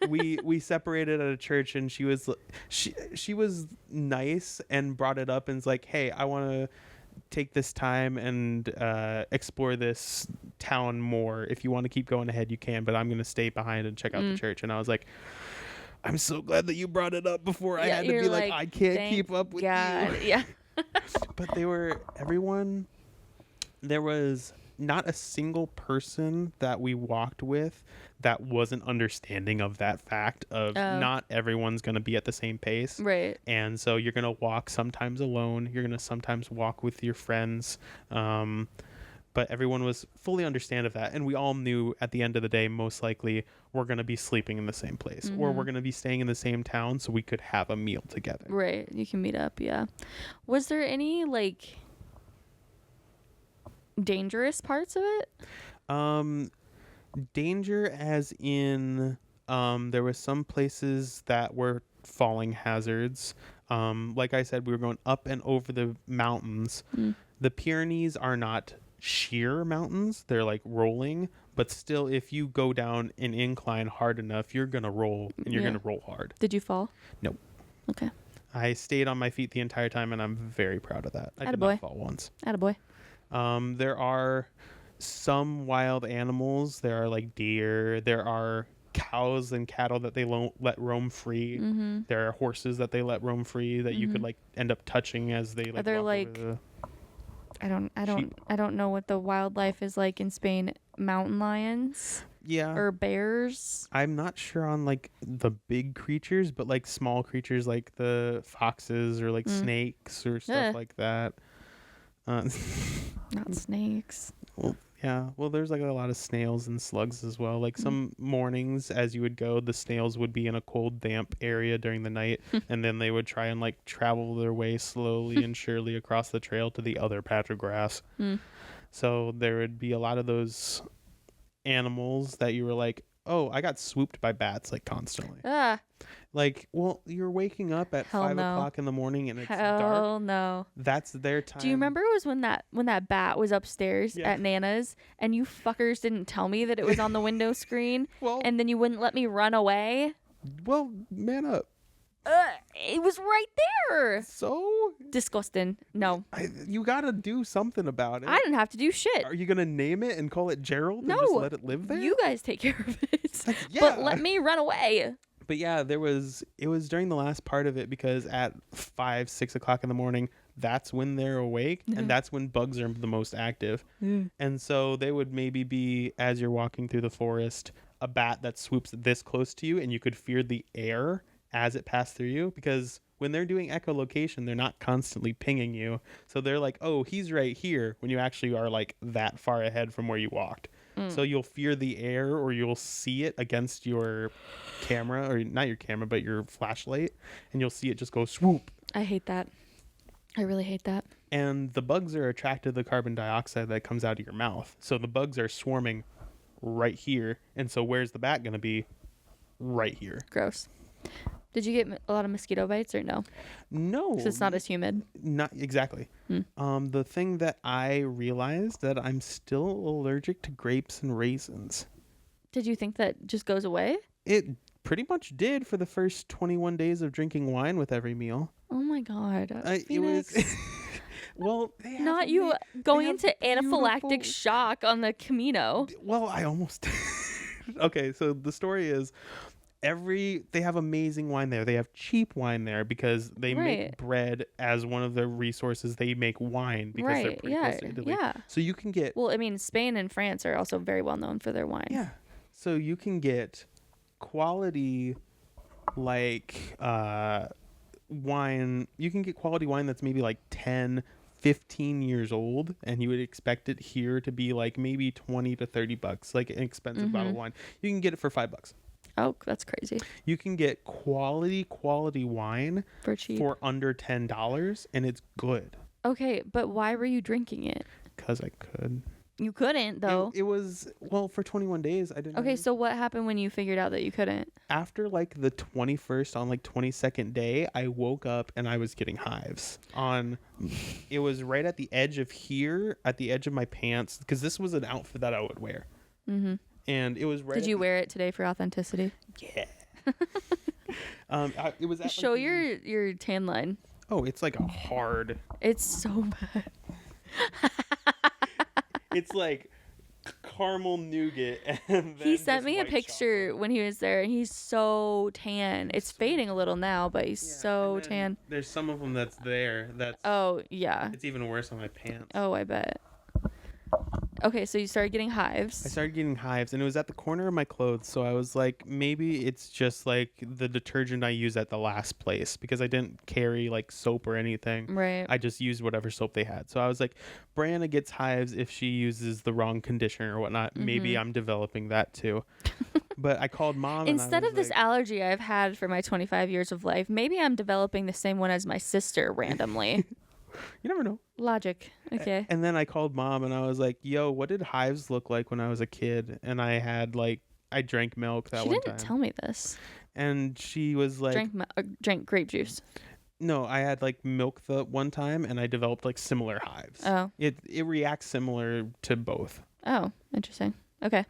S2: We separated at a church, and she was nice and brought it up and was like, hey, I want to take this time and explore this town more. If you want to keep going ahead, you can, but I'm going to stay behind and check out the church. And I was like, I'm so glad that you brought it up before I had to be like, I can't keep up with you.
S1: Yeah.
S2: But there was not a single person that we walked with that wasn't understanding of that fact of not everyone's going to be at the same pace.
S1: Right.
S2: And so you're going to walk sometimes alone. You're going to sometimes walk with your friends. But everyone was fully understand of that. And we all knew at the end of the day, most likely we're going to be sleeping in the same place or we're going to be staying in the same town so we could have a meal together.
S1: Right. You can meet up. Yeah. Was there any like dangerous parts of it?
S2: Danger as in there were some places that were falling hazards. Like I said, we were going up and over the mountains. The Pyrenees are not sheer mountains, they're like rolling, but still if you go down an incline hard enough, you're gonna roll and you're gonna roll hard.
S1: Did you fall?
S2: Nope.
S1: Okay.
S2: I stayed on my feet the entire time, and I'm very proud of that. I did not fall once.
S1: Attaboy.
S2: There are some wild animals. There are like deer. There are cows and cattle that they let roam free. There are horses that they let roam free that you could like end up touching as they like.
S1: Are there
S2: walk
S1: like
S2: over
S1: I don't know what the wildlife is like in Spain. Mountain lions?
S2: Yeah.
S1: Or bears?
S2: I'm not sure on like the big creatures, but like small creatures like the foxes or like snakes or stuff like that.
S1: Not snakes.
S2: Well, Yeah, well, there's like a lot of snails and slugs as well. Like some mornings as you would go, the snails would be in a cold, damp area during the night, and then they would try and like travel their way slowly and surely across the trail to the other patch of grass. So there would be a lot of those animals that you were like, oh, I got swooped by bats like constantly. Like, well, you're waking up at
S1: Hell
S2: 5
S1: no.
S2: o'clock in the morning and it's
S1: Hell
S2: dark.
S1: no.
S2: That's their time.
S1: Do you remember it was when that bat was upstairs at Nana's and you fuckers didn't tell me that it was on the window screen
S2: Well,
S1: and then you wouldn't let me run away?
S2: well, man up.
S1: It was right there.
S2: So
S1: Disgusting. No.
S2: you gotta do something about it.
S1: I didn't have to do shit.
S2: Are you gonna name it and call it Gerald?
S1: No.
S2: And just let it live there?
S1: You guys take care of it.
S2: Yeah.
S1: But let me run away.
S2: But yeah, it was during the last part of it because at 5, 6 o'clock in the morning, that's when they're awake and that's when bugs are the most active. And so they would maybe be, as you're walking through the forest, a bat that swoops this close to you and you could feel the air as it passed through you, because when they're doing echolocation, they're not constantly pinging you. So they're like, oh, he's right here, when you actually are like that far ahead from where you walked. So you'll fear the air or you'll see it against your camera, or not your camera, but your flashlight, and you'll see it just go swoop.
S1: I hate that. I really hate that.
S2: And the bugs are attracted to the carbon dioxide that comes out of your mouth. So the bugs are swarming right here. And so where's the bat going to be? Right here.
S1: Gross. Did you get a lot of mosquito bites or no?
S2: No.
S1: Because it's not as humid.
S2: Not exactly. The thing that I realized that I'm still allergic to grapes and raisins.
S1: Did you think that just goes away?
S2: It pretty much did for the first 21 days of drinking wine with every meal.
S1: Oh my God.
S2: It was... Well,
S1: not you going into anaphylactic shock on the Camino.
S2: Well, I almost... Okay, so the story is... They have amazing wine there. They have cheap wine there because they make bread as one of the resources. They make wine because they're pretty close to Italy.
S1: Yeah.
S2: So you can get...
S1: Well, I mean, Spain and France are also very well known for their wine.
S2: Yeah. So you can get quality, like, wine. You can get quality wine that's maybe like 10, 15 years old, and you would expect it here to be like maybe 20 to 30 bucks, like an expensive bottle of wine. You can get it for $5.
S1: Oh, that's crazy.
S2: You can get quality wine
S1: for cheap,
S2: for under $10, and it's good.
S1: Okay, but why were you drinking it?
S2: Because I could.
S1: You couldn't, though.
S2: It was, well, for 21 days, I didn't.
S1: Okay, so what happened when you figured out that you couldn't?
S2: After like the 21st on like 22nd day, I woke up and I was getting hives it was right at the edge of here, at the edge of my pants, because this was an outfit that I would wear. Mm-hmm. And it was right.
S1: Did you wear it today for authenticity?
S2: Yeah. It was.
S1: Show like your tan line.
S2: Oh, it's like a hard.
S1: It's so bad.
S2: It's like caramel nougat. And then
S1: he sent me a picture
S2: chocolate.
S1: when he was there, and he's so tan. It's fading a little now, but he's so tan.
S2: There's some of them that's there. That's.
S1: Oh yeah.
S2: It's even worse on my pants.
S1: Oh, I bet. Okay, so you started getting hives.
S2: I started getting hives, and it was at the corner of my clothes. So I was like, maybe it's just like the detergent I use at the last place, because I didn't carry like soap or anything.
S1: Right.
S2: I just used whatever soap they had. So I was like, Brianna gets hives if she uses the wrong conditioner or whatnot. Mm-hmm. Maybe I'm developing that too. But I called mom.
S1: Instead of this allergy I've had for my 25 years of life, maybe I'm developing the same one as my sister randomly.
S2: You never know.
S1: Logic. Okay.
S2: And then I called mom and I was like, yo, what did hives look like when I was a kid? And I drank milk that one time.
S1: She didn't tell me this.
S2: And she was like...
S1: Drank grape juice.
S2: No, I had like milk the one time and I developed like similar hives.
S1: Oh.
S2: It reacts similar to both.
S1: Oh, interesting. Okay.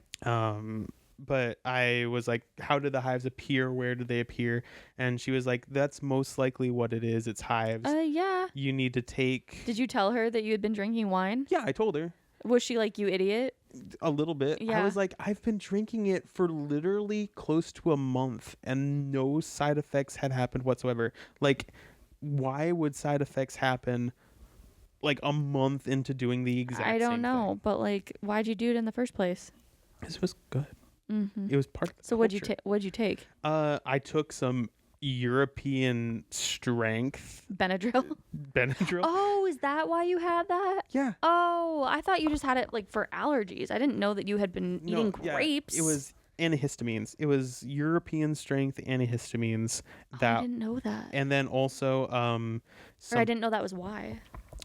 S2: But I was like, how did the hives appear? Where did they appear? And she was like, that's most likely what it is. It's hives.
S1: Yeah.
S2: You need to take...
S1: Did you tell her that you had been drinking wine?
S2: Yeah, I told her.
S1: Was she like, you idiot?
S2: A little bit.
S1: Yeah.
S2: I was like, I've been drinking it for literally close to a month and no side effects had happened whatsoever. Like, why would side effects happen like a month into doing the exact same thing?
S1: I don't know, but like, why'd you do it in the first place?
S2: This was good.
S1: Mm-hmm.
S2: It was part of the
S1: So
S2: culture.
S1: what'd you take?
S2: I took some European strength.
S1: Benadryl.
S2: Benadryl.
S1: Oh, is that why you had that?
S2: Yeah.
S1: Oh, I thought you just had it like for allergies. I didn't know that you had been eating grapes.
S2: It was antihistamines. It was European strength antihistamines.
S1: I didn't know that.
S2: And then also
S1: Or I didn't know that was why.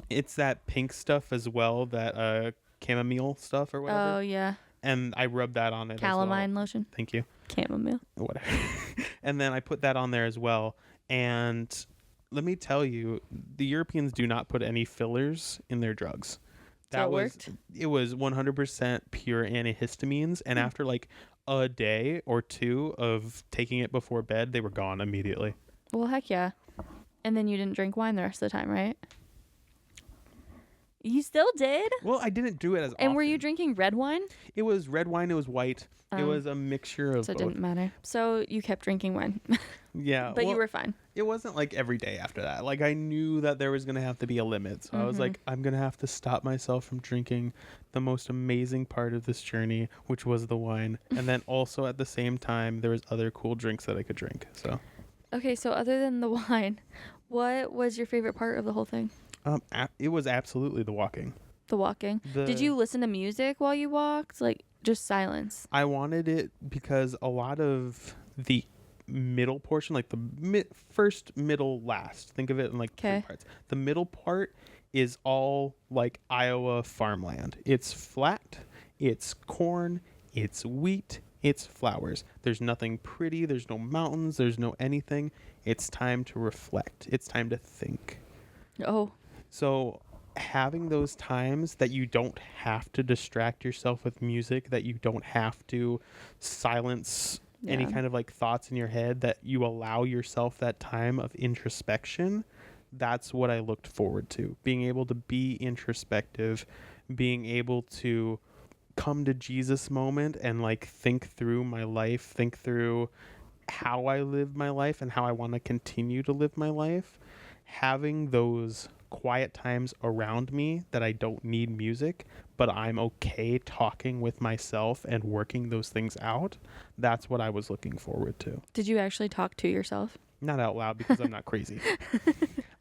S2: it's that pink stuff as well, that chamomile stuff or whatever.
S1: Oh, yeah.
S2: And I rubbed that on it
S1: Calamine
S2: as well.
S1: lotion.
S2: Thank you.
S1: Chamomile.
S2: Whatever. And then I put that on there as well. And let me tell you, the Europeans do not put any fillers in their drugs.
S1: So it worked?
S2: It was 100% pure antihistamines. And after like a day or two of taking it before bed, they were gone immediately.
S1: Well, heck yeah. And then you didn't drink wine the rest of the time, right? You still did?
S2: Well, I didn't do it as often.
S1: And were you drinking red wine?
S2: It was red wine. It was white. It was a mixture of
S1: So it
S2: both.
S1: didn't matter. So you kept drinking wine.
S2: Yeah.
S1: But you were fine.
S2: It wasn't like every day after that. Like I knew that there was going to have to be a limit. So I was like, I'm going to have to stop myself from drinking the most amazing part of this journey, which was the wine. And then also at the same time, there was other cool drinks that I could drink. So.
S1: Okay, so other than the wine, what was your favorite part of the whole thing?
S2: It was absolutely the walking.
S1: The walking. Did you listen to music while you walked? Like just silence?
S2: I wanted it because a lot of the middle portion, like the first, middle, last, think of it in like three parts. The middle part is all like Iowa farmland. It's flat, it's corn, it's wheat, it's flowers. There's nothing pretty, there's no mountains, there's no anything. It's time to reflect. It's time to think.
S1: Oh.
S2: So having those times that you don't have to distract yourself with music, that you don't have to silence any kind of like thoughts in your head, that you allow yourself that time of introspection, that's what I looked forward to. Being able to be introspective, being able to come to Jesus moment and like think through my life, think through how I live my life and how I want to continue to live my life. Having those quiet times around me that I don't need music, but I'm okay talking with myself and working those things out. That's what I was looking forward to.
S1: Did you actually talk to yourself?
S2: Not out loud because I'm not crazy.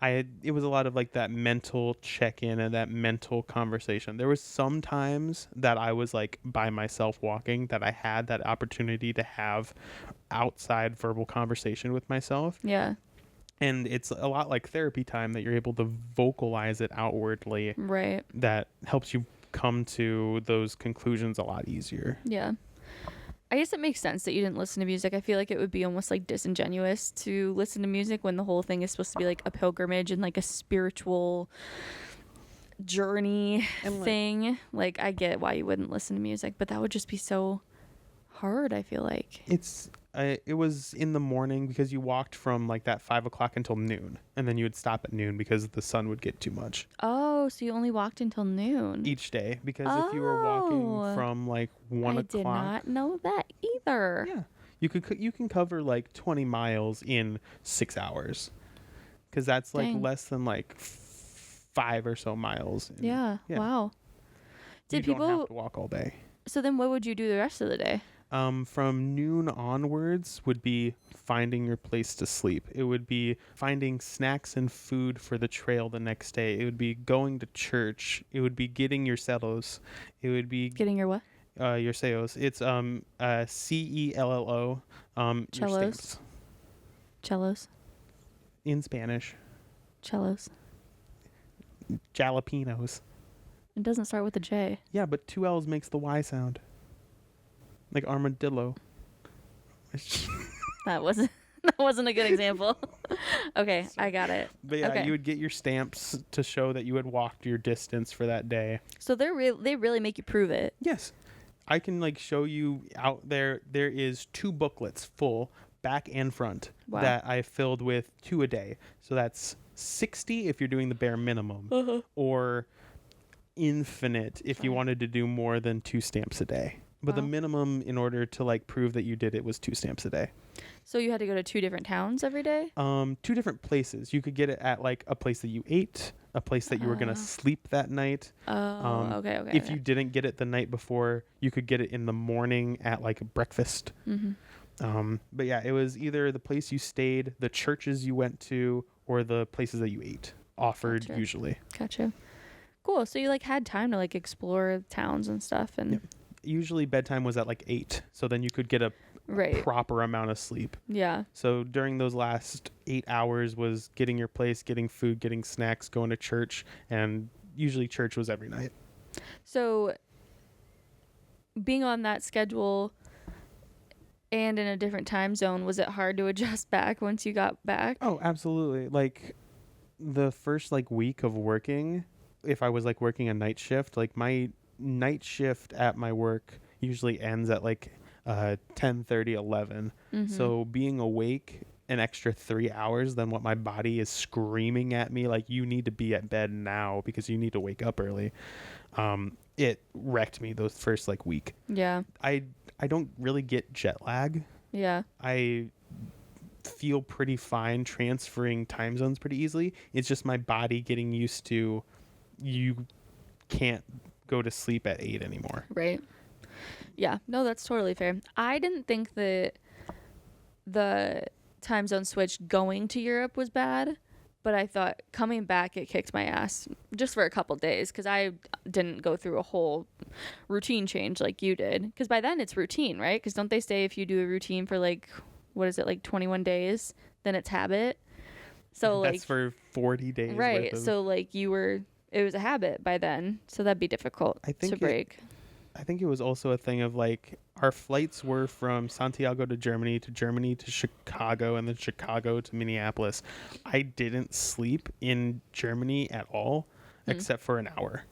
S2: It was a lot of like that mental check-in and that mental conversation. There was some times that I was like by myself walking that I had that opportunity to have outside verbal conversation with myself.
S1: Yeah.
S2: And it's a lot like therapy time that you're able to vocalize it outwardly.
S1: Right.
S2: That helps you come to those conclusions a lot easier.
S1: Yeah. I guess it makes sense that you didn't listen to music. I feel like it would be almost like disingenuous to listen to music when the whole thing is supposed to be like a pilgrimage and like a spiritual journey thing. Like I get why you wouldn't listen to music, but that would just be so hard, I feel like.
S2: It was in the morning because you walked from like that 5 o'clock until noon, and then you would stop at noon because the sun would get too much.
S1: Oh, so you only walked until noon
S2: each day, because if you were walking from like 1 o'clock,
S1: I did not know that either.
S2: Yeah, you can cover like 20 miles in 6 hours, because that's like less than like 5 or so miles.
S1: Yeah. Wow. Did
S2: you
S1: people
S2: don't have to walk all day?
S1: So then what would you do the rest of the day?
S2: From noon onwards would be finding your place to sleep. It would be finding snacks and food for the trail the next day. It would be going to church. It would be getting your cellos. It would be
S1: getting your what?
S2: Your cellos. It's CELLO.
S1: Cellos. Cellos.
S2: In Spanish.
S1: Cellos.
S2: Jalapenos.
S1: It doesn't start with a J.
S2: Yeah, but 2 L's makes the Y sound. Like armadillo.
S1: That wasn't a good example. Okay, I got it.
S2: But yeah,
S1: okay.
S2: You would get your stamps to show that you had walked your distance for that day.
S1: So they really make you prove it.
S2: Yes. I can like show you out there. There is 2 booklets full, back and front, that I filled with 2 a day. So that's 60 if you're doing the bare minimum, or infinite if you wanted to do more than 2 stamps a day. But the minimum in order to like prove that you did it was 2 stamps a day.
S1: So you had to go to 2 different towns every day?
S2: 2 different places. You could get it at like a place that you ate, a place that you were going to sleep that night.
S1: Okay.
S2: If you didn't get it the night before, you could get it in the morning at like breakfast.
S1: Mm-hmm.
S2: But yeah, it was either the place you stayed, the churches you went to, or the places that you ate offered.
S1: Gotcha.
S2: Usually.
S1: Gotcha. Cool. So you like had time to like explore towns and stuff, and
S2: Yep. Usually bedtime was at like 8, so then you could get a
S1: right.
S2: proper amount of sleep.
S1: Yeah.
S2: So during those last 8 hours was getting your place, getting food, getting snacks, going to church, and usually church was every night.
S1: So being on that schedule and in a different time zone, was it hard to adjust back once you got back?
S2: Oh, absolutely. Like the first like week of working, if I was like working a night shift, like my night shift at my work usually ends at like 10:30, 11.
S1: Mm-hmm.
S2: So being awake an extra 3 hours than what my body is screaming at me like you need to be at bed now because you need to wake up early. It wrecked me those first like week.
S1: Yeah.
S2: I don't really get jet lag.
S1: Yeah.
S2: I feel pretty fine transferring time zones pretty easily. It's just my body getting used to you can't go to sleep at 8 anymore.
S1: Right. Yeah. No, that's totally fair. I didn't think that the time zone switch going to Europe was bad, but I thought coming back it kicked my ass just for a couple days because I didn't go through a whole routine change like you did. Because by then it's routine, right? Because don't they say if you do a routine for like, what is it, like 21 days, then it's habit? So
S2: that's
S1: like
S2: for 40 days.
S1: right. So like it was a habit by then, so that'd be difficult to break.
S2: I think it was also a thing of like our flights were from Santiago to Germany to Chicago, and then Chicago to Minneapolis. I didn't sleep in Germany at all except for an hour.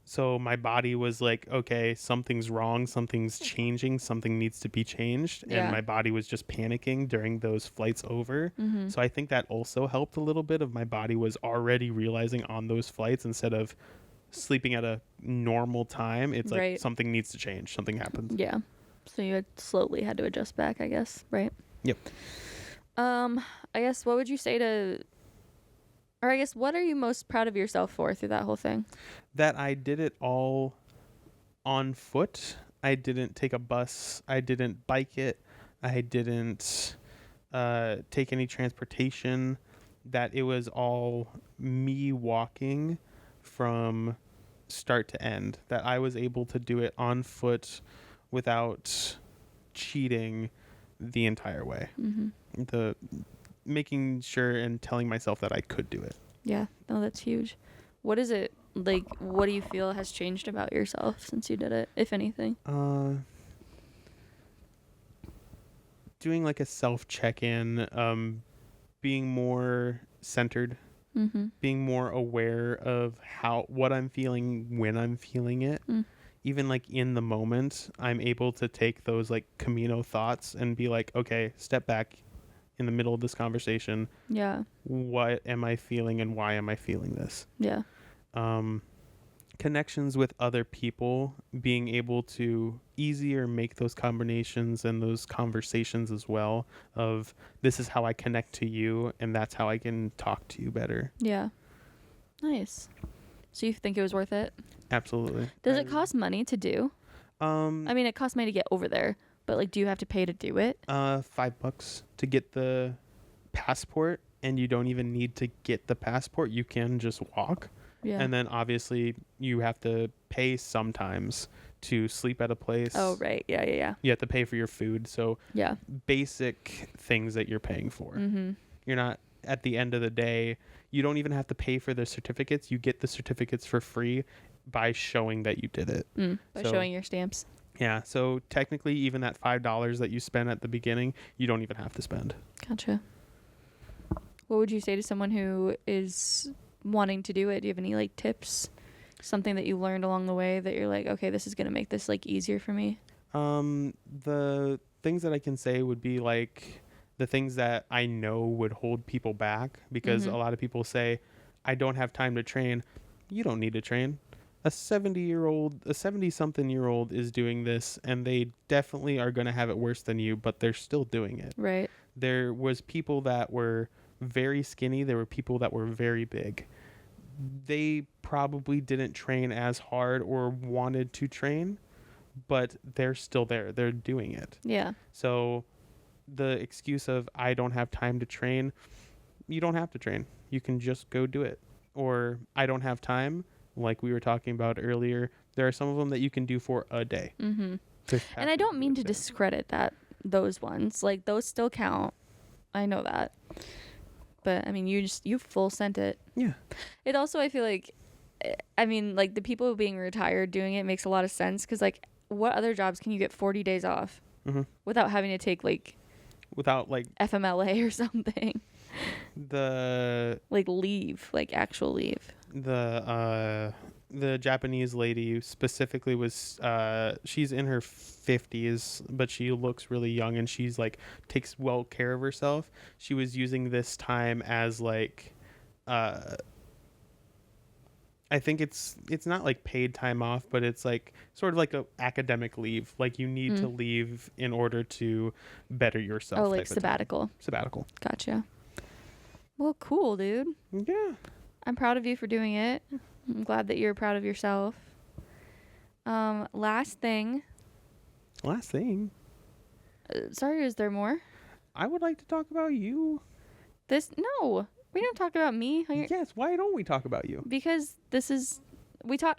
S2: So my body was like, okay, something's wrong, something's changing, something needs to be changed.
S1: Yeah.
S2: And my body was just panicking during those flights over.
S1: Mm-hmm.
S2: So I think that also helped a little bit of my body was already realizing on those flights instead of sleeping at a normal time. It's like
S1: Right.
S2: something needs to change. Something happens.
S1: Yeah. So you had slowly had to adjust back, I guess, right?
S2: Yep.
S1: I guess what would you say to, or I guess what are you most proud of yourself for through that whole thing?
S2: That I did it all on foot. I didn't take a bus. I didn't bike it. I didn't take any transportation. That it was all me walking from start to end. That I was able to do it on foot without cheating the entire way.
S1: Mm-hmm.
S2: The making sure and telling myself that I could do it.
S1: Yeah. No, that's huge. What is it like? What do you feel has changed about yourself since you did it, if anything?
S2: Doing like a self check-in, being more centered,
S1: Mm-hmm.
S2: being more aware of what I'm feeling when I'm feeling it. Even like in the moment, I'm able to take those like Camino thoughts and be like, okay, step back in the middle of this conversation.
S1: Yeah.
S2: What am I feeling and why am I feeling this?
S1: Yeah.
S2: Connections with other people, being able to easier make those combinations and those conversations as well of this is how I connect to you and that's how I can talk to you better.
S1: Yeah. Nice. So you think it was worth it?
S2: Absolutely.
S1: Does it cost money to do? I mean, it costs money to get over there, but like, do you have to pay to do it?
S2: $5 to get the passport, and you don't even need to get the passport. You can just walk.
S1: Yeah.
S2: And then obviously you have to pay sometimes to sleep at a place.
S1: Oh, right. Yeah, yeah, yeah.
S2: You have to pay for your food. So
S1: Yeah.
S2: basic things that you're paying for.
S1: Mm-hmm.
S2: You're not, at the end of the day, you don't even have to pay for the certificates. You get the certificates for free by showing that you did it.
S1: By showing your stamps.
S2: Yeah. So technically, even that $5 that you spend at the beginning, you don't even have to spend.
S1: Gotcha. What would you say to someone who is wanting to do it? Do you have any like tips? Something that you learned along the way that you're like, okay, this is going to make this like easier for me?
S2: The things that I can say would be like the things that I know would hold people back, because a lot of people say, I don't have time to train. You don't need to train. A 70-something-year-old is doing this, and they definitely are going to have it worse than you, but they're still doing it.
S1: Right.
S2: There was people that were very skinny. There were people that were very big. They probably didn't train as hard or wanted to train, but they're still there. They're doing it.
S1: Yeah.
S2: So the excuse of I don't have time to train, you don't have to train. You can just go do it. Or I don't have time, like we were talking about earlier. There are some of them that you can do for a day.
S1: Mm-hmm. And I don't mean to discredit those ones. Like, those still count. I know that. But I mean, you full sent it.
S2: Yeah.
S1: It also, I feel like, I mean, like, the people being retired doing it makes a lot of sense, because, like, what other jobs can you get 40 days off without having to take, like,
S2: without, like,
S1: FMLA or something?
S2: Like,
S1: leave, like, actual leave.
S2: The Japanese lady specifically was she's in her 50s, but she looks really young, and she's like takes well care of herself. She was using this time as like I think it's not like paid time off, but it's like sort of like a academic leave. Like, you need to leave in order to better yourself.
S1: Oh, like sabbatical.
S2: Sabbatical.
S1: Gotcha. Well, cool, dude.
S2: Yeah.
S1: I'm proud of you for doing it. I'm glad that you're proud of yourself. Last thing. Sorry, is there more?
S2: I would like to talk about you.
S1: No, we don't talk about me.
S2: Yes, why don't we talk about you?
S1: Because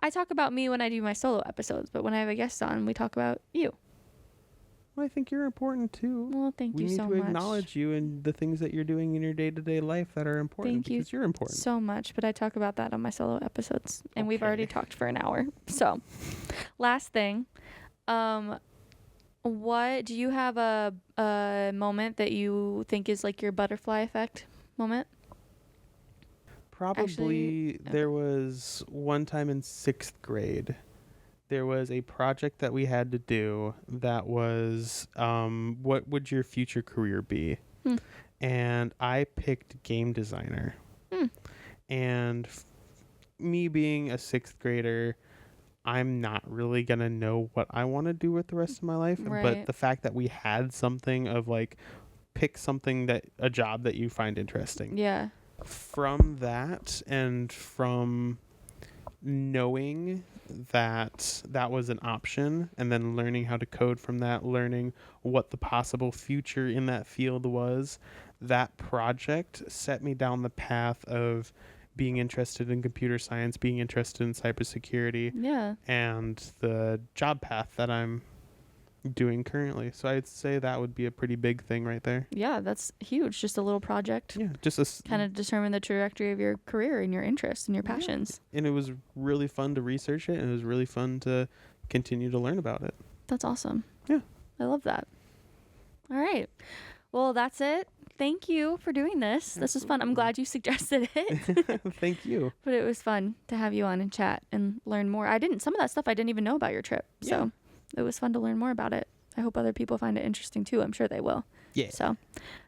S1: I talk about me when I do my solo episodes, but when I have a guest on, we talk about you.
S2: Well, I think you're important too.
S1: Well, thank you so much.
S2: We need to acknowledge you and the things that you're doing in your day-to-day life that are important. Because you're important.
S1: So much, but I talk about that on my solo episodes, and we've already talked for an hour. So, last thing, what do you have a moment that you think is like your butterfly effect moment?
S2: Probably there was one time in 6th grade. There was a project that we had to do that was what would your future career be? And I picked game designer. And me being a 6th grader, I'm not really going to know what I want to do with the rest of my life.
S1: Right.
S2: But the fact that we had something of like, pick something a job that you find interesting.
S1: Yeah.
S2: From that, and from knowing that was an option, and then learning how to code from that, learning what the possible future in that field was, that project set me down the path of being interested in computer science, being interested in cybersecurity, and the job path that I'm doing currently. So I'd say that would be a pretty big thing right there.
S1: Yeah, that's huge. Just a little project.
S2: Yeah, just
S1: kind of determine the trajectory of your career and your interests and your passions.
S2: Yeah. And it was really fun to research it, and it was really fun to continue to learn about it.
S1: That's awesome.
S2: Yeah.
S1: I love that. All right. Well, that's it. Thank you for doing this. This was fun. I'm glad you suggested it.
S2: Thank you.
S1: But it was fun to have you on and chat and learn more. Some of that stuff I didn't even know about your trip.
S2: Yeah.
S1: So it was fun to learn more about it. I hope other people find it interesting too. I'm sure they will.
S2: Yeah.
S1: So, all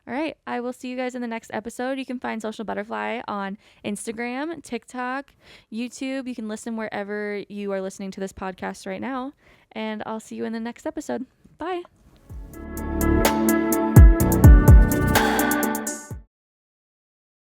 S1: right. I will see you guys in the next episode. You can find Social Butterfly on Instagram, TikTok, YouTube. You can listen wherever you are listening to this podcast right now. And I'll see you in the next episode. Bye.